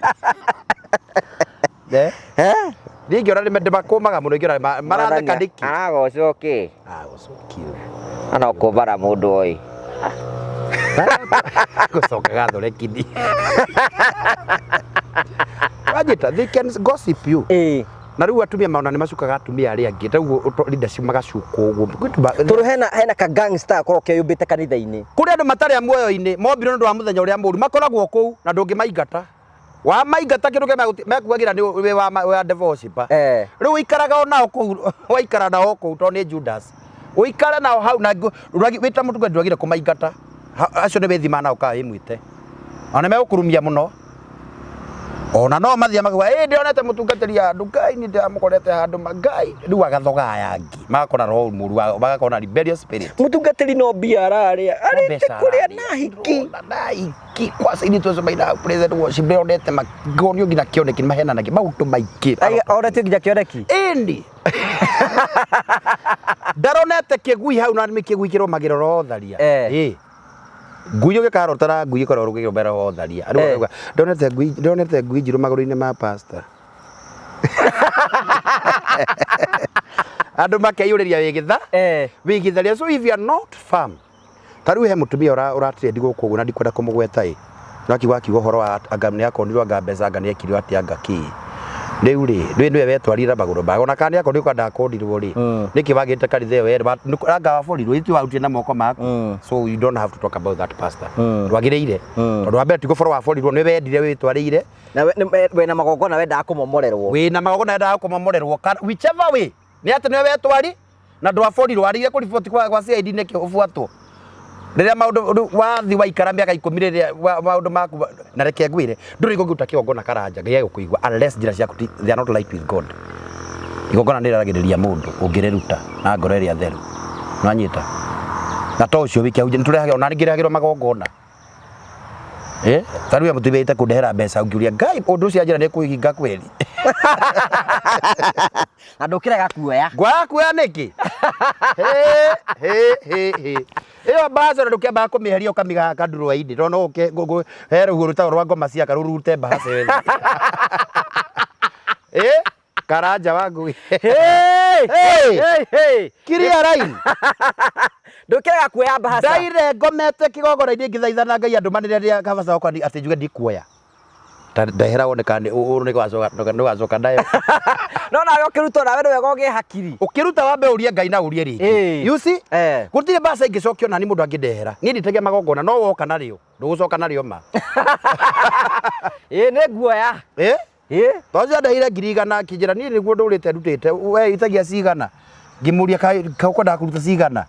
Ningĩ ona ndĩmakũmaga mũno ingĩ maratheka ndĩki agocokĩ ana ũkũmbara mũndũ ũyũ gũcokaga thoreki Rajita they can gossip you na riu atumia maona nĩ macukaga atumia arĩa angĩ taguo leadership magacukwo ũguo tondũ hena ka gangster korwo keyũmbĩte kanitha-inĩ kũrĩ andũ matarĩ muoyo-inĩ mombirwo nĩ ũndũ wa mũthenya ũrĩa mũũru makoragwo kũu na ndũngĩmaingata wamaingata kĩndũ kĩrĩa mekuagĩra nĩ wa devil rĩu ũikaraga o nao kũu waikara nao kũu tondũ nĩ Judas ũikare nao hau na wĩta mũtungatĩri ndwagĩrĩire kũmaingata acio nĩ wĩthima nao kaga wĩmwĩte ona nĩ megũkũrumia mũno ona no mathia makuga ndionete mũtungatĩri andũ Ngai nĩ ndamũkorete handũ Ngai rĩu agathoga aya angĩ magakora roho mũru magakora rebellious spirit mũtungatĩri no mbia ararĩa arĩte kũrĩa nahiki kwanza ini tuzo maina president worship ndionete magonio nginya kĩoneki mahenanagia maũndũ maingĩ onete nginya kĩoneki ĩndĩ ndaronete kĩgui hau na nĩ kĩgui kĩrũmagĩrwo rotharia ngui ũgĩkarotara ngui ĩkorwo rũgĩgĩombera rotharia ndonete ngui njirũ magũrũ-inĩ ma pastor andũ makeyũrĩria wĩgitharia so if you are not firm tarĩu he mũtumia ũratrendi gũkũ ũguo na ndikwenda kũmũgweta nĩwakiuga ũhoro wa anga nĩ akonirwo anga mbeca anga nĩ ekirwo atĩ anga kĩ riu ri niwe wetwarira maguru mago na kandi ako ndiko ndakondirwo ri niki bagite karithe yo anga waborirwo itu wautie na moko maku so you don't have to talk about that pastor ndwagiriire tondu wa mbere tiko boro waborirwo niwe wendire witwarire na we na magogona wendaga kumomorerwo we na magogona wendaga kumomorerwo whichever way ni ati niwe wetwari na ndwaborirwo arire ku report kwa CID niki ubuatwo riria maundu wathi waikara miaka 10 riria maundu maku na reke ngwire nduri guguta kiogona karanja ngai gukuigwa unless njira ciaku they are not like with God igogona ndiraragiriria mundu ungireruta na ngoro iria theru nwanyita na to ucio wiki auje nturehage ona ngiragirwo magogona taru ya mutibete kundehera mbeca ungiuria ngai undu ucio njira ni kuihinga kweli andukiraga kuoya kuoya niki iyo mbaca ndukiamba kumiheria ukamiga kanduru aidi tondu uke here huru ta rwa ngoma cia karurute mbaca wewe karanja wangu kiria line ndukiraga kuoya mbaca ndaire ngomete kigogora-ini ngithaithana ngai andu manire kabaca okwa ati njuge ndikuoya ndehera wonekane ni wacoka ndayo no nawe ukiruta nawe niwe goge hakiri ukiruta wambe urie ngai na urie riki you see gutire mbaca ingicokio nani mundu angindehera ni nditege magogona no woka nario ndugucoka nario ma ni nguoya toja ndehire 100 kinjira ni niguo ndurite ndutite we itagia cigana ngimuria kauko ndakuruta cigana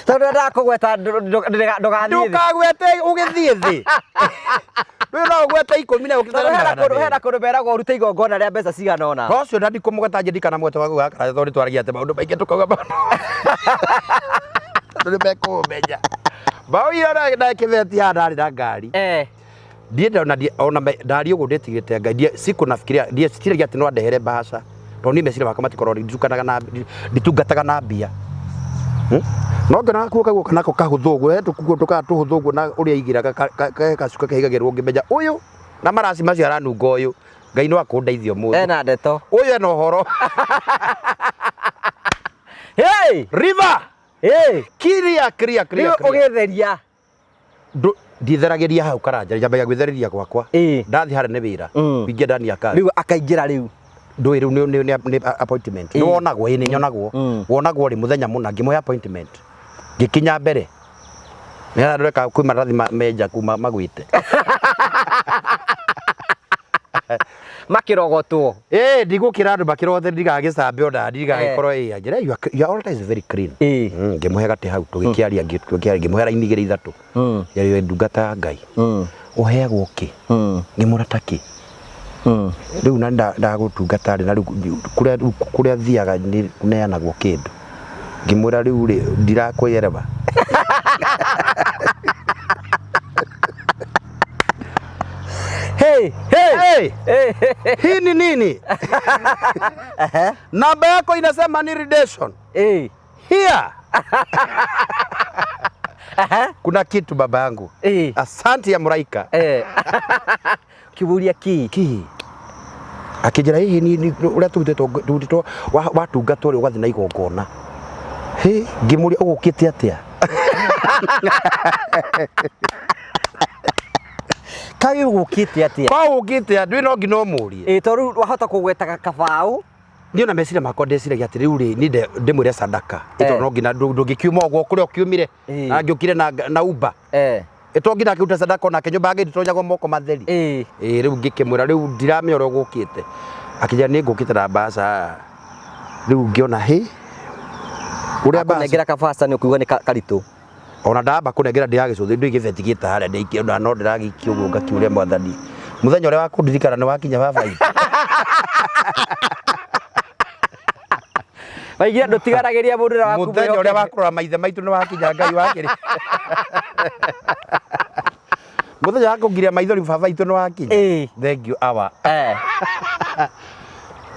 tondu ndakugweta ndugathie ndukagwete ugithie thi we no gwete 10 na ukithera hera kundu meragwo urute igongona ria mbeca cigana ona tocio ndandi kumugweta njindikana mwete wagu gakara tondu twaragia ate maundu maingi tukauga maundu tondu mekumenya mbao ira ndakitheti handari na ngari ndienda ona ndari ugu nditigite ngai siku nafikiria ndietiragia ati no ndehere mbaca tondu ni meciria makwa matikorwo nditungataga na mbia no ngana kuoka guka nako kahuthu uguo tukaa tuhuthu uguo na uria igiraga kacuka kahigagirwo ngimenya uyu na maraci macio aranunga uyu ngai no akundeithio mundu ena ndeto uyu ena uhoro river kiria ugitheria nditheragiria hau karanja njambagia gwitheriria gwakwa ndathi hare ni wira wingia ndani ya kari riu akaingira riu ndui riu ni appointment ni wonagwo ni nyonagwo wonagwo ri muthenya muna ngimoya appointment ngikinya mbere ni arareka kwi marathi meja kuma magwite makirogotwo ndigukira andu makirogothe ndigagicambe ona ndigagikorwo njira you all is very clean ngimuhe gati hau tugikiaria ngimuhe raini igiri ithatu yario ndungata ngai uheagwo ki ngimurata ki riu na ndagutungata ri na kuria thiaga ni neanagwo kindu ngimwira riu ri ndirakuyereba hii ni nini? Namba yako inasema ni redemption. Here. Kuna kitu baba yangu. Asante ya Muraika. Kiburia ki. Akijira hihi ni uria tutito watungatwo ri ugathi na igongona. Ngimuria ugukite atia? Kai ugukite atia? Kwa ugukite andu no ngino murie. Toru wahota kugweta kabau. Ndio na meciria makwa ndeciragia ati riu ri ni ndimwire sadaka. Ito no ngina ndungikiuma ogwo kuria ukiumire na ngiukire na Uber. Ito ngina kiuta sadaka na kenyumba ngi nditonyagwo moko matheri. Riu ngikimwira riu ndiramenya uria ugukite. Akija ni ngukite na mbaca. Riu ngiona uria mbaca nengera kabasa ni ukuigwa ni karitu. Ona ndamba kunengera ndiragicuthi ndu igitheti haria ndikiona no ndiragikio guo ngakiuria mwathani muthenya uria wakundirikana ni wakinya baba itu baigira ndutigaragiria mundu ra waku muthenya uria wakurora maithe maitu ni wakinya ngai wakiri muthenya wakungiria maitho ri baba itu ni wakinya thank you awa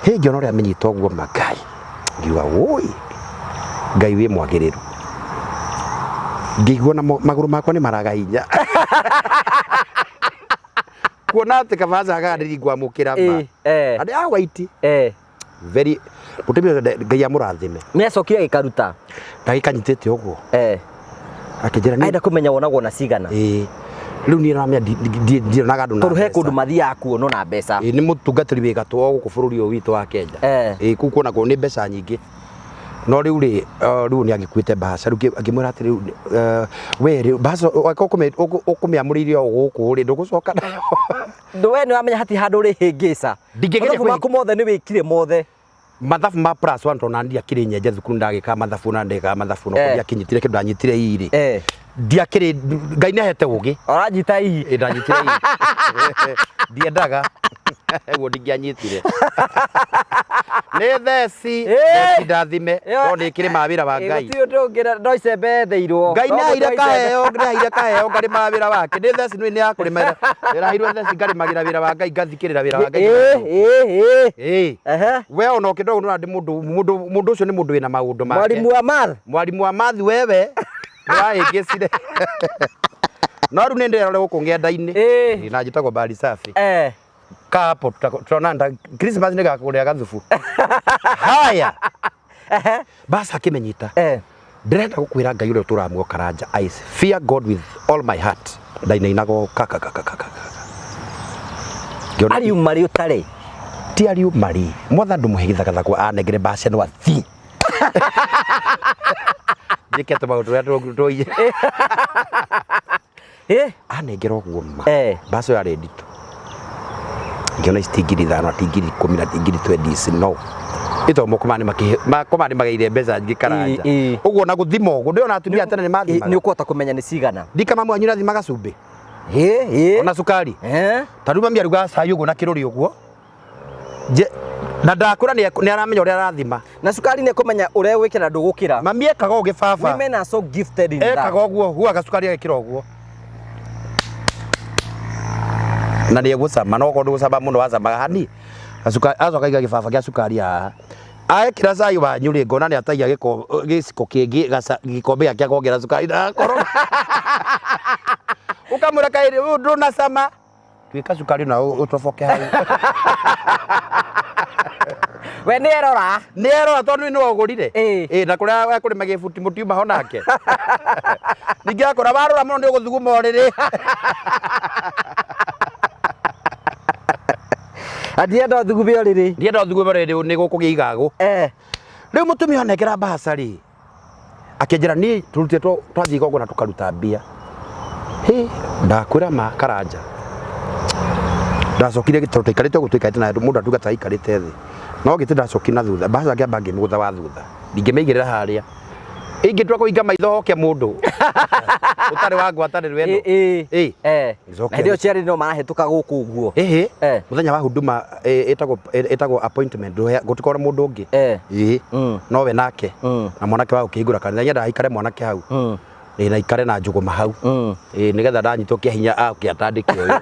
ngiona uria amenyita uguo magai ngiuga woi ngai wi mwagiriru ngigua na maguru makwa ni maraga hinya kuona ati kabaca gari ngwamukira ma andi a white very mutumia ngai amurathime ni acokire gikaruta ndagikanyitite uguo akijira ni aida kumenya wonagwo na cigana riu ni ramya ndionaga andu na Kuruhe kundu mathiaga kuo na mbeca. ni mutungatiri wi gatu guku bururi uyu witu wa Kenya. Ku kuona ko ni mbeca nyingi. No riu ni agikuite mbaca riu ngimwira ati riu we riu mbaca ukumiamuriire o guku ri ndugucoka nayo. We ni wamenya hati handu ri hingica. Mathabu maku mothe ni wikire mothe. Mathabu ma plus one tona ndiakire nyenje thukuru ndagika mathabu na ndeka mathabu no ndiakinyitire kindu anyitire iri. Ndiakire Ngai ni ahete ugi. Oranyita ii. Ndanyitire ii. Ndiendaga. Guo ndingianyitire. Nĩ theci ndathime no nĩ kĩrĩ mawĩra wa Ngai. Gũtirĩ ũndũ ũngĩ no icembe theirwo. Ngai nĩ aheire kaheo ngarĩma wĩra wake. Nĩ theci nĩ ya kũrĩma ĩraheirwo theci ngarĩmagĩra wĩra wa Ngai ngathikĩrĩra wĩra wa Ngai. We ona ũkĩndogo no ndĩ mũndũ ũcio nĩ mũndũ wĩna maũndũ make. Mwarimu wa mathi wewe nĩwahĩngĩcire. No rĩu nĩ ndĩrore gũkũ ng'enda-inĩ na njĩtagwo Mbari Safi. Kapo tunaona Christmas ni gakuria gathufu. Haya. Basa kimenyita. Ndirenda gukwira Ngai uria turamuo Karanja. I fear God with all my heart. Ndainainago kaka. Ari umari utare. Ti ari umari. Motha ndumuhigithaga kwa anegere basa no athi. Jikete ba uria tuoye. Anegero guoma. Basa ya redito. Ngiona istigiri thano atigiri 10 atigiri 20 no ito mokomani makomani magaire mbeca nyingi Karanja uguo na guthima uguo ndiona atumia atene ni mathima ni ukota kumenya ni cigana ndikama mwanyu na thimaga cumbi ona sukari taruma miaruga cai uguo na kiruri uguo na ndakura ni aramenya uria arathima na sukari ni kumenya uria wikira ndugukira mami ekaga ugi baba women are so gifted in that ekaga uguo huaga sukari agikira uguo na ni gucama no kondu gucama muno wacamaga hani acoka iga gibaba kia sukari haha akira cai wanyu ri ngona ni atagia giciko kingi gikombe giake kuongerera sukari na koro ukamwira kairi nduna cama twika sukari na utoboke hau we ni erora tondu ni wagurire na kuria kurima gibuti mutiuma ho nake ningi akora warora muno ndi guthuguma oriri Ndienda thugube oriri. Ndienda thugube oriri ni gukugia igago. Riu mutumia onekera mbaca ri. Akenjera ni turute twathi gogo na tukaruta mbia. Ndakwira ma Karanja. Ndacokire gitoto ikarite gutuikarite na mundu atugata ikarite thi. No giti ndacoki na thutha. Mbaca ngia bangi mugutha wa thutha. Ndingimeigirira haria. Ingitwa kuinga maitho hoke mundu. Utari wa ngwatani wendo. Na ndio ciari no marahituka guku uguo. Muthenya wa huduma etagwo appointment gutikora mundu ungi. No we nake. Na mwanake wa ukihingura kanitha nyenda aikare mwanake hau. Na ikare na njuguma hau. Nigetha ndanyitwo kia hinya akiatandike uyu.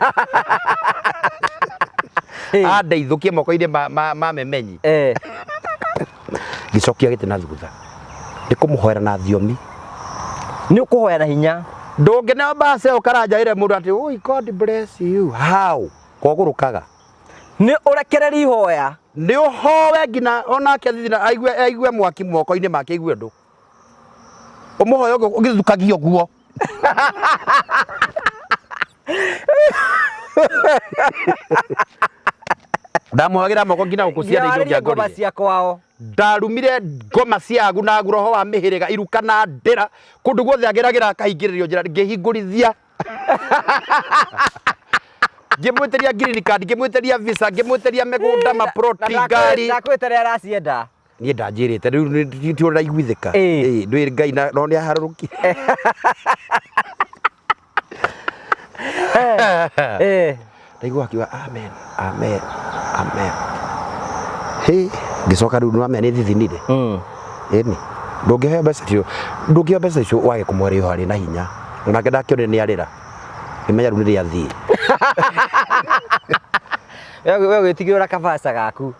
Andeithukie moko-ini ma memenyi. Gicokia giti na thutha. Ndikumuhoera na thiomi ni ukuhoya na hinya ndungene mbaca Karanja ire mundu ati oi God bless you how kogurukaga ni urekereri ihoya ni uhowe ngina onake thina aigue mwaki moko-ini make aigue ndu umuhoya ugithukagio guo ndamuhagira moko ngina gukucia ndio ngoma cia kwao ndarumire ngoma ciagu na guroho wa mihiriga iruka na ndira kundu guothe ageragira kahingiririo njira ngihingurithia ngimweteria green card ngimweteria visa ngimweteria migunda maproti ngari ndakweteria aracienda ni ndanjirite riu ti ura igwithika ndwi Ngai no ni aharuruki ndaigua akiuga amen amen amen ngicoka riu no amenya ni thithinire ni ndungihea mbeca icio wage kumwera ihari na hinya onake ndakionire ni arira ngimenya riu ni athii we gwitigira kabaca gaku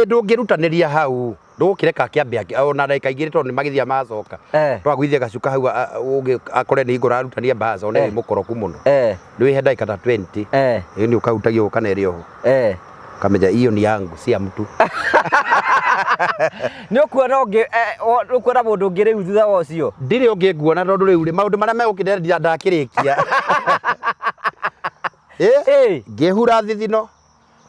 ndungirutaniria hau ndugukireka kiambe ona ndagika igiri tondu magithia macoka twagwithia gacuka hau akore ni ngurarutania mbaca one ni mukoroku muno ndwihe ndagika ta 20 ni ukautagia ukanerio kamenya hiyo ni yangu si ya mtu Nĩ ũkuona mũndũ ũngĩ rĩu thutha wa ũcio? Ndirĩ ũngĩ nguona tondũ rĩu rĩ maũndũ marĩa megũkĩndeithia ndakĩrĩkia. Ngĩhura thithino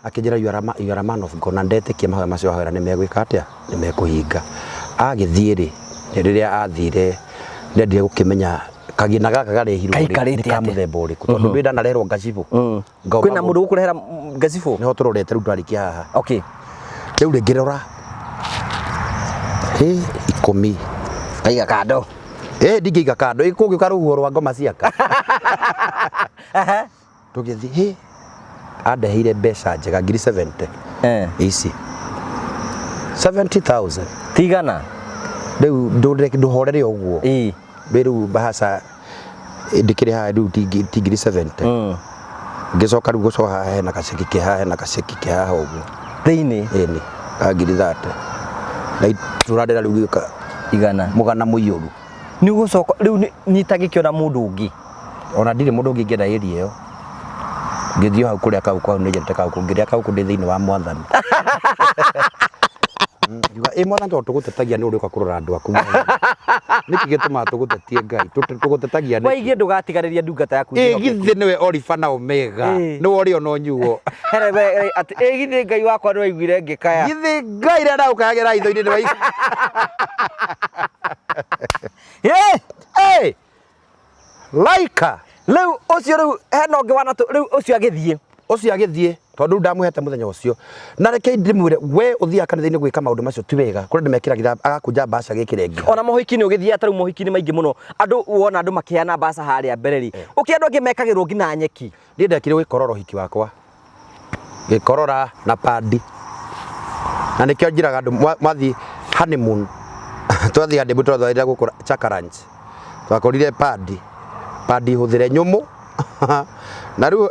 akĩnjĩra you are a man of God, na ndetĩkia mahoya macio ahoera nĩ megwĩka atĩa, nĩ mekũhinga. Agĩthiĩ rĩ, rĩrĩa athire ndendire gũkĩmenya kagina gaka garehirwo nĩ ka mũthemba ũrĩkũ tondũ ndĩ ndanarehwo ngacibũ. Kwĩna mũndũ gũkũrehera ngacibũ? Nĩho tũrorete rĩu twarĩkia haha. Okay. Rĩu rĩ ngĩrora 10 kaiga kando. Ndingĩiga kando kũngĩũka rũhuho rwa ngoma ciaka. Tũgĩthiĩ andeheire mbeca njega ngiri 70 ici 70,000 tigana. Rĩu ndũhorere ũguo rĩu bahasa ndĩkĩrĩ haha rĩu ti ngiri 70 ngĩcoka rĩu gũcoka haha hena gaceki ke haha hena gaceki ke haha ũguo thĩinĩ ĩni ngiri 30 na tũrandĩra rĩu gĩka igana mũgana mũiyũru. Nĩ gũcoka rĩu nyita gĩkĩona mũndũ ũngĩ ona ndirĩ mũndũ ũngĩ ngĩenda ĩria ĩyo ngĩthiĩ hau kũrĩa kau kwao nĩ njete kau ngĩrĩa kau ndĩ thĩinĩ wa Mwathani. Mwathani tondũ tũgũtetagia nĩ ũrĩũka kũrora andũ aku nĩkĩ gĩtũmaga tũgũtetie Ngai tũgũtetagia waigĩ ndũgatiganĩria ndungata yaku. Githĩ nĩwe Olifa na Omega nĩwe ũrĩ ona ũnyuo atĩ githĩ Ngai wakwa nĩ waiguire ngĩkaya. Githĩ Ngai rĩrĩa ndaũkayagĩra hitho-inĩ nĩ waigua. Laika rĩu ũcio rĩu hena ũngĩ wanatũ rĩu ũcio agĩthiĩ tondũ ndamũhete mũthenya ũcio na reke ndĩmwĩre we ũthiaga kanitha-inĩ gwĩka maũndũ macio ti wega kũrĩ ndĩmekĩragĩra agakunja mbaca gĩkĩre ngi. Ona mohiki nĩ ũgĩthiaga tarĩu mohiki nĩ maingĩ mũno andũ wona andũ makĩheana mbaca harĩa mbere rĩ ũkĩandũ angĩ mekagĩrwo nginya nyeki. Niĩ ndekire gwĩkorora ũhiki wakwa gĩkorora na padi na nĩkĩo njĩraga andũ mwathiĩ honeymoon twathiĩ handũ twathire gũkũ Chakaranch twakorire padi hũthĩre nyũmũ na rĩu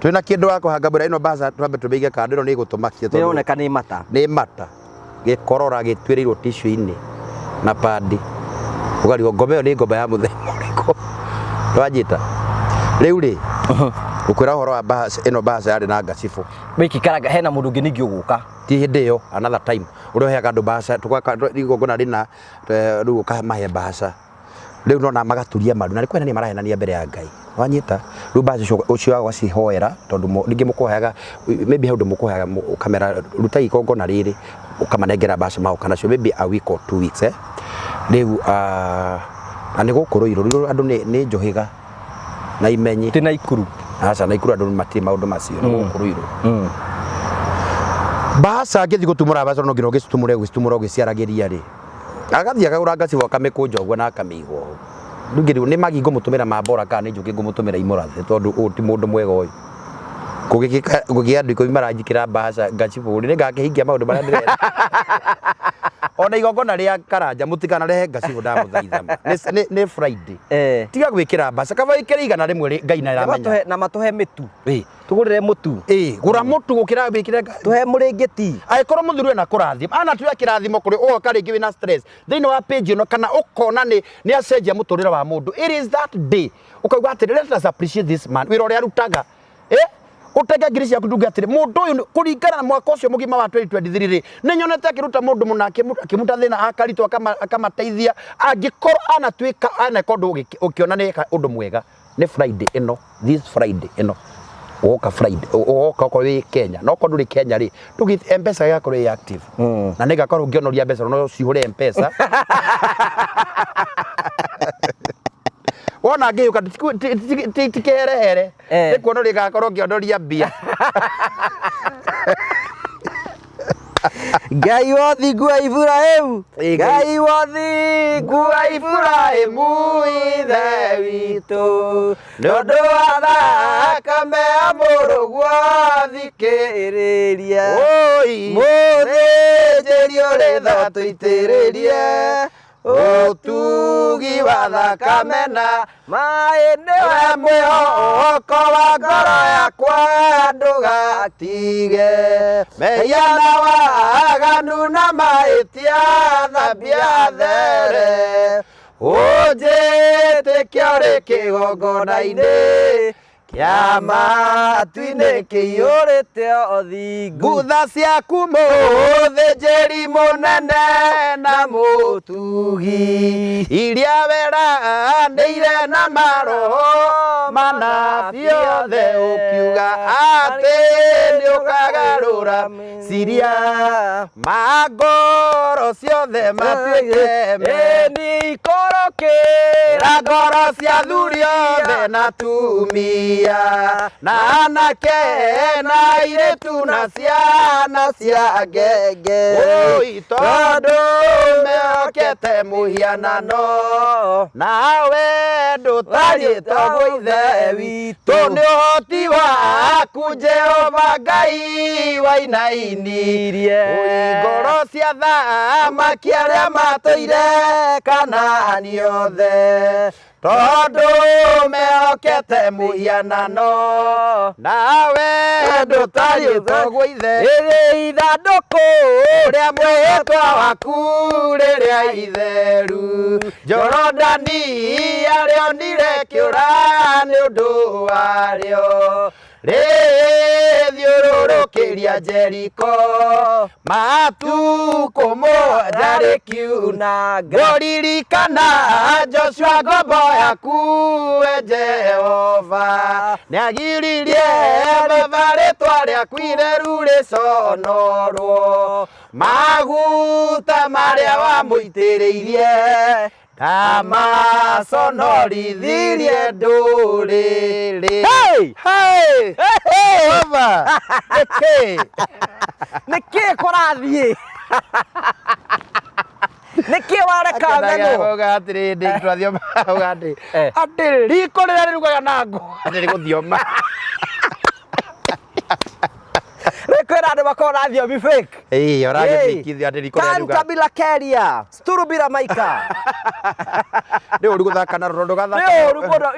twĩna kĩndũ wa kũhanga mbura ĩno mbaca twambe tũmĩige kando ĩno nĩ ĩgũtũmakia tondũ nĩroneka nĩ mata gĩkorora gĩtuĩrĩirwo tissue-inĩ na padi ũgarigwo ngoma ĩyo nĩ ngoma ya mũthemba ũrĩkũ twanyita rĩu rĩ ũkwĩra ũhoro wa ĩno mbaca yarĩ na ngacibũ wĩkĩkaraga hena mũndũ ũngĩ ningĩ ũgũka ti hĩndĩ ĩyo another time ũrĩa ũheaga andũ mbaca igongona rĩna rĩu ũkamahe mbaca rĩu nona magaturia maru na nĩ kwenania marahenania mbere ya Ngai wanyita rĩu mbaca ũcio wacihoera tondũ ningĩ mũkũheaga maybe hau ndĩmũkũheaga ũkamera ruta igongona rĩrĩ ũkamanengera mbaca mahoka nacio maybe a week or 2 weeks rĩu na nĩ gũkũ Rũirũ andũ nĩ njũhĩga na imenyi ti Naikuru aca Naikuru andũ matirĩ maũndũ macio nĩ gũkũ Rũirũ mbaca ngĩthiĩ gũtumũra mbaca no nginya ũgĩcitumũra ũgĩciaragĩria rĩ agathiĩ akagũra ngacibũ akamĩkũnja ũguo na akamĩigwo rĩu nĩ magi ngũmũtũmĩra mambora kana nĩ njũkĩ ngũmũtũmĩra imũrathe tondũ ũyũ ti mũndũ mwega ũyũ kũgĩkĩa andũ 10 maranjikĩra mbaca ngacibũ nĩ ngakĩhingia maũndũ marĩa ndĩrenda. Ona igongona rĩa Karanja mũtikanarehe ngacibũ ndamũthaitha nĩ Friday tiga gwĩkĩra mbaca kaba wĩkĩre igana rĩmwe Ngai na ĩramenya na matũhe mĩtu tũgũrĩre mũtu gũra mũtu gũkĩra wĩkĩre tũhe mũrĩngĩti angĩkorwo mũthuri wĩna kũrathima anatuya kĩrathimo kũrĩ ũgoka rĩngĩ wĩna stress thĩinĩ wa page ĩno kana ũkona nĩ acenjia mũtũrĩre wa mũndũ it is that day ũkauga atĩrĩ let us appreciate this man wĩra ũrĩa arutaga utega ngiri ciaku nduge atĩrĩ mũndũ ũyũ kũringana na mwaka ũcio mũgima wa 2023 rĩ nĩ nyonete akĩruta mũndũ mũna akĩmuta thĩna akaritwo akamateithia angĩkorwo anatuĩka aneka ũndũ ũkĩona nĩ ũndũ mwega nĩ Friday ĩno this Friday ĩno ũgoka Friday ũgoka okorwo wĩ Kenya no okorwo ndũrĩ Kenya rĩ ndũgĩ M-Pesa yakorwo ĩ active na nĩ gakorwo ũngĩonoria mbeca no cihũre M-Pesa wona ngĩyũka tikĩherehere nĩ kuona rĩgakorwo ngĩonoria mbia. Ngai wothi ngua Iburahĩmu Ngai wothi ngua Iburahĩmu ithe witũ nĩũndũ wa thakame ya mũrũguo thikĩrĩria mũthĩnjĩri ũrĩ tha tũitĩrĩrie ũtugi wa thakame na maĩ nĩwe mwĩhoko wa ngoro yakwa ndũgatige mehia na waganu na mahĩtia thambia there ũnjĩtĩkia ũrĩ kĩgongona-inĩ ya matu-inĩ kĩiyũrĩte ũthingu ngutha ciaku mũthĩnjĩri mũnene na mũtugi iria weranĩire na maroho manabii othe ũkiuga atĩ nĩũkagarũra ciria mangoro ciothe matuĩke nĩikorokĩra ngoro cia athuri othe na atumia na anake na airĩtu na ciana cia ngenge tondũ mehokete mũhianano nawe ndũtarĩtwo ithe witũ nĩ ũhoti waku Jehova Ngai wainainirie ngoro cia thamaki arĩa matũire Kanaani othe tondũ mehokete mũhianano nawe ndũtarĩtwo ithe rĩrĩ ithandũkũ rĩa mwĩhĩtwa waku rĩrĩa itheru Jorodani arĩonire kĩũra nĩ ũndũ warĩo rĩthiũrũrũkĩria Jeriko matukũ mũgwanja rĩkiunanga ngũririkana Joshua ngombo yaku we Jehova nĩagiririe baba rĩtwa rĩaku itheru rĩconorwo maguta marĩa wamũitĩrĩirie amaconorithirie ndũrĩrĩ nĩkĩ kũrathiĩ nĩkĩ wareka ng'ano atĩ riko rĩrĩa rĩrugaga na ngũ atĩ rĩgũthioma kwĩna andũ makorwo na thiomi fake ũragĩthikithia atĩ riko rĩrĩa kanta bila keria sturu bila maika nĩ ũru gũthaka na rũrondo gathaka nĩ ũru mũno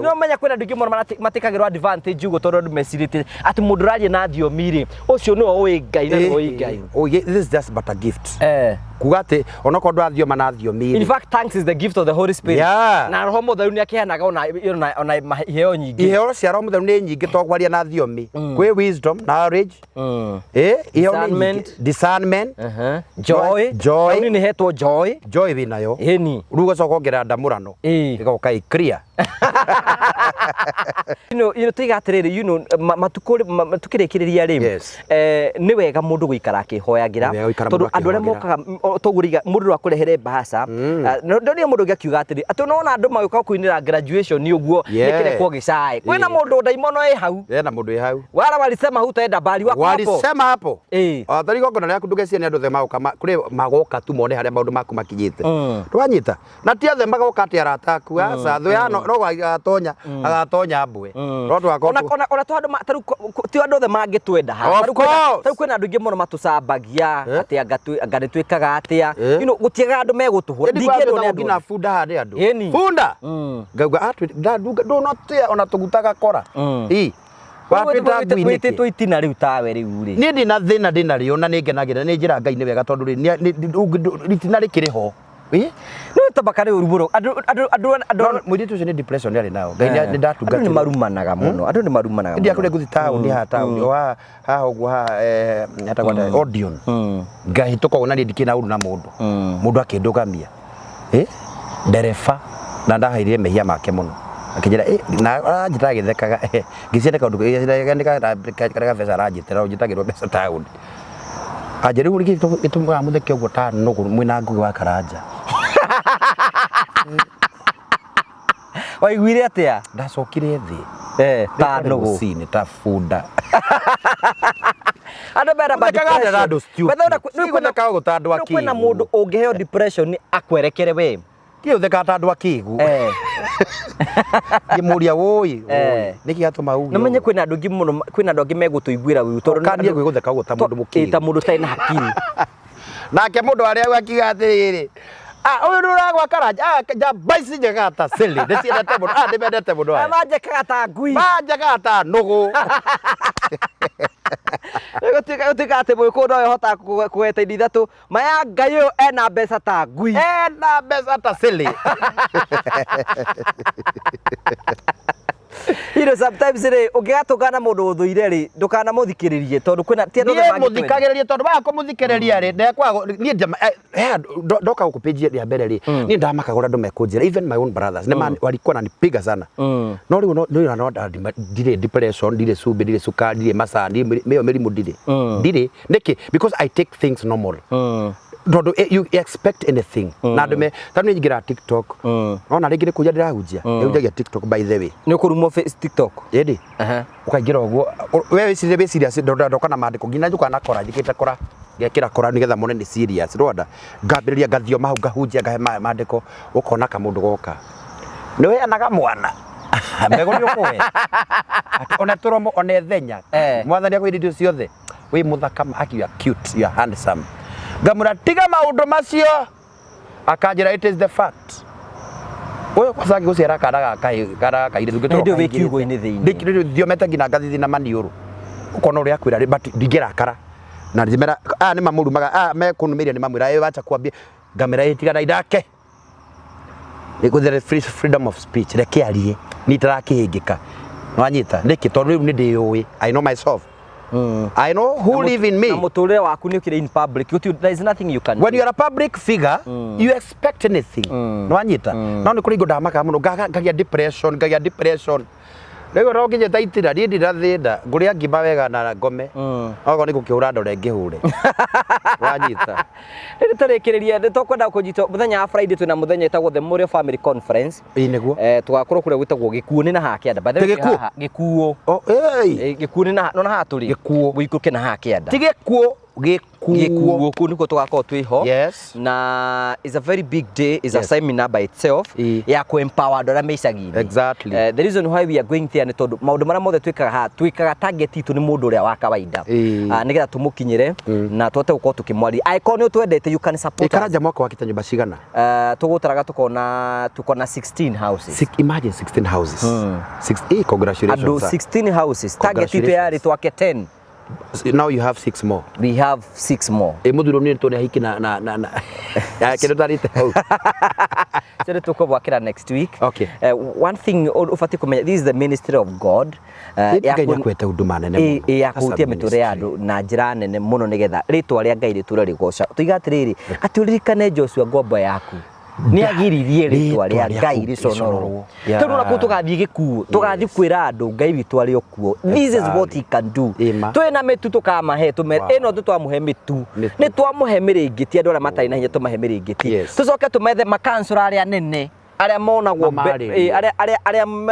no menya kwĩna andũ ingĩ mũno matikagĩrwo advantage ũguo tondũ andũ mecirĩtie atĩ mũndũ ũraria na thiomi rĩ ũcio nĩwe ũĩ Ngai na ũĩ Ngai this is just but a gift kuga atĩ onokorwo ndũrathioma na thiomi in fact thanks is the gift of the Holy Spirit na roho mũtheru nĩ akĩheanaga ona iheo nyingĩ iheo cia roho mũtheru nĩ nyingĩ to kwaria na thiomi kwĩ wisdom knowledge discernment joy nĩ hetwo joy wĩ nayo rĩu ũgacoka ongerera ndamũrano ĩgoka clear tuiga atĩrĩrĩ matukĩrĩkĩrĩria rĩ nĩ wega mũndũ gũikara akĩhoyagĩra tondũ andũ arĩa mokaga tũgũriga mũndũ rwa kũrehere mbaca ndonire mũndũ ũngĩ akiuga atĩrĩ atĩ ũnona andũ magĩũka kũinĩra graduation ũguo nĩkĩrekwo gĩcaĩ kwĩna mũndũ ndaimono ĩ hau wala walisema hutaenda bali walisema hapo athari gongona rĩaku ndũgecirie nĩ andũ othe magoka kũrĩ magoka tu mone harĩa maũndũ maku makinyĩte ndwanyita na ti othe magoka atĩ arata aku aca thũ ya no agatonya mbwe no twakona ona ti andũ othe mangĩtwenda tarĩu kwĩna andũ ingĩ mũno matũcambagia atĩ anga nĩtwĩkaga atĩa gũtiaga andũ megũtũhũra ndingĩendwo nĩ andũ bunda harĩ andũ bunda ngauga ndũnotia ona tũgutaga kora wĩtĩtwo itina rĩu tawe rĩu rĩ niĩ ndĩna thĩna ndĩnarĩo na nĩngenagĩra nĩ njĩra Ngai nĩ wega tondũ itina rĩkĩrĩ ho no tabaka rĩu ruburo andũ mũirĩtu ũcio nĩ depression yarĩ nao Ngai nĩ ndatungatĩra andũ nĩ marumanaga mũno andũ nĩ marumanaga mũno ndiakũrĩ gũthi taũni haha ũguo hatagwo Odeon ngahĩtũka na niĩ ndikĩna ũru na mũndũ akĩndũgamia ndereba na ndahairire mehia make mũno akĩnjĩra na aranjĩta agĩthekaga ngĩcienda kaũndũ karĩa gabeca aranjĩtĩra njĩtagĩrwo mbeca taũni anjĩra rĩu gĩtũmaga mũtheke ũguo ta nũgũ mwĩna Ngugi wa Karanja waiguire atĩa ndacokire thĩ ta nũgũ cini ta bunda andũ mera kwĩna mũndũ ũngĩheo depression akwerekere we ũtheka ta andũ akĩgu ngĩmũria wũi nĩkĩ gatũma uge na menye kwĩna andũ angĩ mũno kwĩna andũ angĩ megũtũiguĩra wĩu tondũ kandie gwĩgũtheka ũguo ta mũndũ mũkĩgu ta mũndũ ũtarĩ na hakiri nake mũndũ arĩa akiuga atĩrĩrĩ ũyũ ndũragwa Karanja njamba ici njega ta Sally ndĩciendete mũno ndĩmendete mũno aya manjekaga ta ngui manjekaga ta nũgũ gũtuĩka atĩ mũgĩkũyũ no hotaga kũgeta indo ithatũ maya Ngai ũyũ ena mbeca ta ngui ena mbeca ta Sally sometimes ri ungigatukana mundu uthuire ri ndukana muthikiririe tondu kwina ti andu othe muthikagiririe tondu ba kumuthikiriria ri ndekwa ni ndoka gukupejia ya mbere ri ni ndamakagura ndo mekunjira even my own brothers ni walikuwa nanipiga sana no ri no ndire depression ndire sube ndire sukari ndire masa ndire merimu ndire niki because I take things normal Dodo you expect anything na ndume tanu nyigira TikTok ona ringi kuja ndirahujia ngiujagia TikTok by the way ni kurumwo TikTok edi ukagira uguo wewe cithi serious ndoka na mandiko ngina njuka na kora njikite kora ngekira kora nigetha mone ni serious rwanda ngambiriria gathio mahu ngahunjia ngahe mandiko ukona ka mundu goka niwe anaga mwana mbego ni ukwe ona turomo ona thenya mwathani akwiridio ciothe wi muthaka aki you cute you handsome ngamura tiga maundu macio akanjira it is the fact oyo kwasangi guciara karaga kaire thugito ndio wikiugo ini thiini ndio meta ngina ngathi na maniuru ukona uri akwira but ndingera kara na ndimera ni mamuru maga mekunumiria ni mamwira ayo acha kwambia ngamira itiga na idake iko there freedom of speech reke arie ni tarakihingika nwanyita niki tondu riu ni ndiui I know myself I know who live in me. Na muturire waku ni ukire in public. There is nothing you can when do. You are a public figure, you expect anything. No anyita. No ni kuri ndamaka muno ngagia depression. Lego rogi je taitira ri ndirathinda nguria ngima wega na ngome. Ogo ni gukiura ndore ngihure. Wanyita. Riri tarekiriria nitukwenda kunyita muthenya wa Friday twina muthenya etagwo the Murio Family Conference. Niguo. Tugakorwo kuria gwitagwo gikuuni na hakianda. By the way haha gikuo. Oh gikuuni na no na haturi. Gikuo. Guikuke na hakianda. Ti gikuo gikuo ku niko tugakorwo twiho. Yes. Na is a very big day, is a seminar by itself ya ku empower andå arĩa me icagi-inĩ. Exactly. The reason why we are going there nĩ tondũ maũndũ marĩa mothe twĩkaga target itũ nĩ mũndũ ũrĩa wa kawaida nĩgetha tũmũkinyĩre na tũhote gũkorwo tũkĩmwarĩria angĩkorwo nĩ ũtwendete you can support us. Ikaranja mwaka wakĩte nyũmba cigana? Tũgũtaraga tukona 16 houses. Imagine 16 houses. Congratulations. Andũ 16 houses. Target itũ yarĩ twake 10. Now you have 6 more. We have 6 more. Muthuro ni tone hiki na ya kido tarite hau. Sasa tukobwakira next week. Okay. One thing ufati kumenya, this is the ministry of God. Ya kwete huduma nene. Ya kutia miture ya andu na njira nene muno nigetha ritwa ria Ngai ritura rigoca. Tuiga atiriri ati uririkane Joshua ngombo yaku ni agiririe ritwa ria Ngai riconorwo. Tondu naku tugathie gikuo tugathie kwira andu Ngai witu ari okuo. This is what he can do. Twina mitu tukamahe eno twamuhe mitu ni twamuhe miringiti andu aria matari na hinya tumahe miringiti tucoke tumethe makansura aria nene aria monagwo aria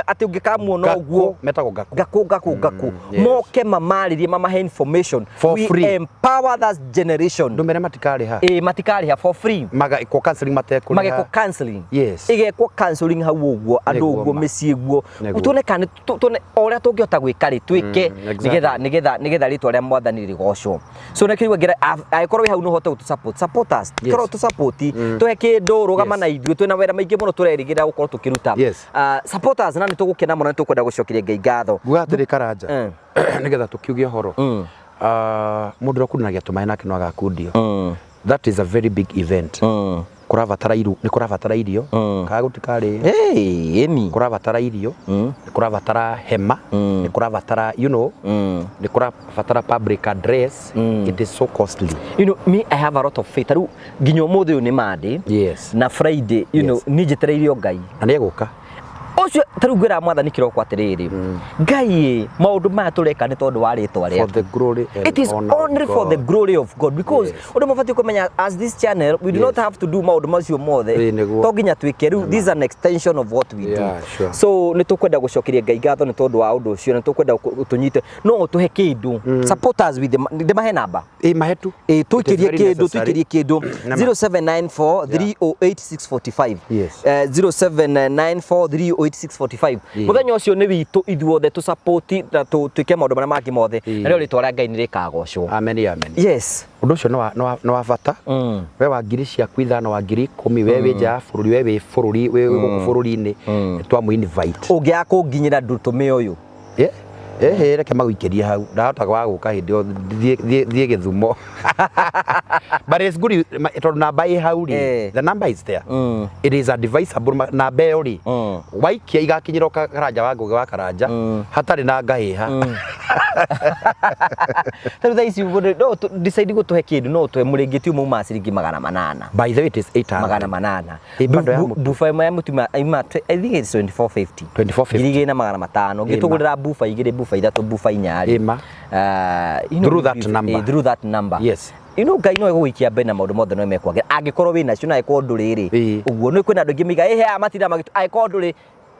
ati ungikamuona uguo metagwo gaku moke mamaririe mamahe information for free. Empower that generation. Ndumere matikari ha matikari for free. Mageko counseling matekuri mageko counseling. Yes. Igeko counseling hau uguo andu uguo micii guo utone kana tone oria tungihota gwikari twike nigetha ritwa ria mwathani rigocwo. So nekirwa ngira aikorwo wi hau no hote support us korwo tu support tuhe kindu rugama na ithuĩ twina wera maingi muno turerigira gukorwo tukiruta support us na ni tugukena muno ni tukwenda gucokeria Ngai ngatho gugatiri karanja nigetha tukiugie horo mundu rakunanagia tumae nake no agakundio. That is a very big event. Kurabatara irio ni kurabatara irio kaga gutikari emi kurabatara irio ni kurabatara hema ni kurabatara ni kurabatara public address. It is so costly. Me I have a lot of faith. Ru ginyo mothe ni Monday na Friday ni jetereirio Ngai na ni guka ucio tarugwira mwathani kiroko atiriri Ngai maundu maya tureka ni tondu wa ritwa ria for the glory and it is only for the glory of God because undu mabati kumenya as this channel we do not have to do maundu macio mothe to nginya twike riu this is an extension of what we do. So ni tukwenda gucokeria Ngai ngatho ni tondu wa undu ucio ni tukwenda tunyite no tuhe kindu support us with the mahe namba mahetu tukirie kindu 0794 308 645 0794 308 muthenya ucio ni witu ithuothe tu support na twike maundu maria mangi mothe na rio ritwa ria Ngai ni rikagocwo. Amen amen. Yes. Undu ucio no wa bata we wa ngiri cia kwithana wa ngiri 10 we nja bururi we bururi we guku bururi-ini twamu invite ungia kunginyira ndutume uyu reke magũikĩrie hau ndahota wa gũka hĩndĩ ĩyo thiĩ Gĩthumo but it's good tondũ namba ĩ hau rĩ the number is there it is advisable namba ĩyo rĩ waikia igakinyĩra Karanja wa Ngugi wa Karanja hatarĩ na ngahĩha tondũ thaa ici no decide gũtũhe kĩndũ no tũhe mũrĩngĩti ũmwe uma ciringi 800 by the way it is 800 bufa ĩmwe ya mũtumia I think it's 2450 ngiri na 500 ngĩtũgũrĩra bufa igĩrĩ bufa ithatũ bufa inya through that number yes Ngai no egũgũikia mbere na maũndũ mothe no mekwagĩra angĩkorwo wĩna cio na angĩkorwo ndũrĩ rĩ ũguo nĩ kwĩna andũ aingĩ maiga ĩhe matira magĩtũ angĩkorwo ndũrĩ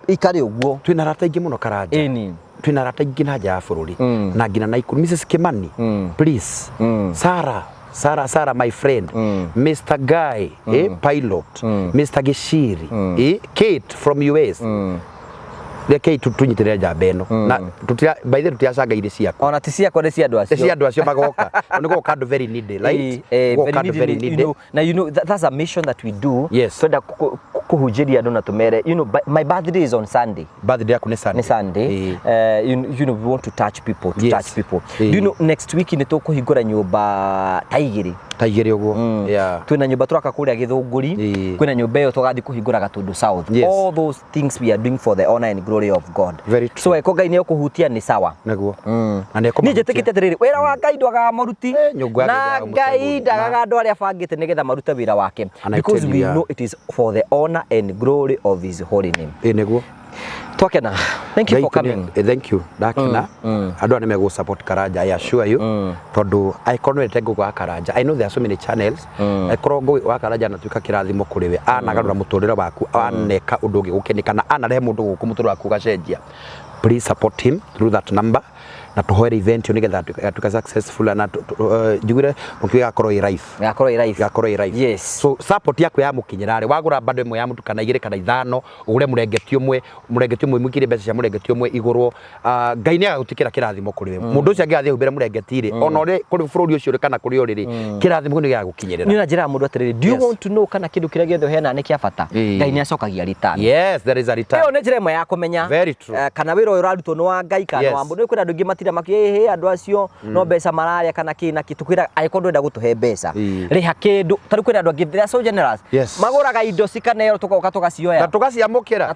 ikare ũguo twĩna arata aingĩ mũno Karanja twĩna arata aingĩ na nja ya bũrũri na nginya Naikuru Mrs Kimani please Sarah my friend Mr Guy pilot Mr Gishiri Kate from US reke tunyitire njamba ĩno na by the way tutiacanga irio ciakwa ona ti ciakwa nĩ cia andũ acio magoka nĩ gũka andũ very needy right very needy na you know that's a mission that we do yes so that kuhunjĩria andũ na tũmere you know my birthday is on Sunday birthday yaku nĩ Sunday you know we want to touch people do you know next week nĩ tũkũhingũra nyũmba ta igĩrĩ ũguo twĩna nyũmba tũraka kũrĩa Gĩthũngũri kwĩna nyũmba ĩyo tũgathiĩ kũhingũra Gatundu South all those things we are doing for the honor and glory of God so eko Ngai nĩ ũkũhutia nĩ sawa nĩguo na nĩ njĩtĩkĩte atĩrĩrĩ wĩra wa Ngai ndwagaga maruti na Ngai ndagaga andũ arĩa bangĩte nĩgetha marute wĩra wake because we know it is for the honor and glory of his holy name nĩguo twakena thank you for coming thank you ndakena andũ nĩ megũ support Karanja I assure you tondũ icon wete Ngugi wa Karanja I know there are so many channels ikorwo Ngugi wa Karanja anatuĩka kĩrathimo kũrĩ we anagarũra mũtũrĩre waku aneka ũndũ ũngĩ gũkenika na anarehe mũndũ gũkũ mũtũrĩre waku gacenjia please support him through that number na tuhoere event yo nigetha tuka successful na njugire mukiga gakorwo i live yes so support yaku ya mukinyirare wagura bando imwe ya mutu kana igire kana ithano ugure murengeti umwe mwikire mbeca cia murengeti umwe igurwo Ngai ni agagutikira kirathimo kuri we mundu ucio angiathie humbira murengeti ri ona uri kuri bururi ucio kana kuri uriri kirathimo ni gigagukinyirira ni na njira mundu atiriri do you want to know kana kindu kiria giothe hena ni kia bata Ngai ni acokagia return yes there is a return iyo ni njira imwe ya kumenya kana wira uyu urarutwo ni wa Ngai kana wa mundu ni kwina andu ingi matira makihe andu acio no mbeca mararia kana kina kitukwira aiko ndwenda gutuhe mbeca riha kindu tari kwina andu angi they're so generous maguraga indo cikanero tukoka tukacioya na tukaciamukira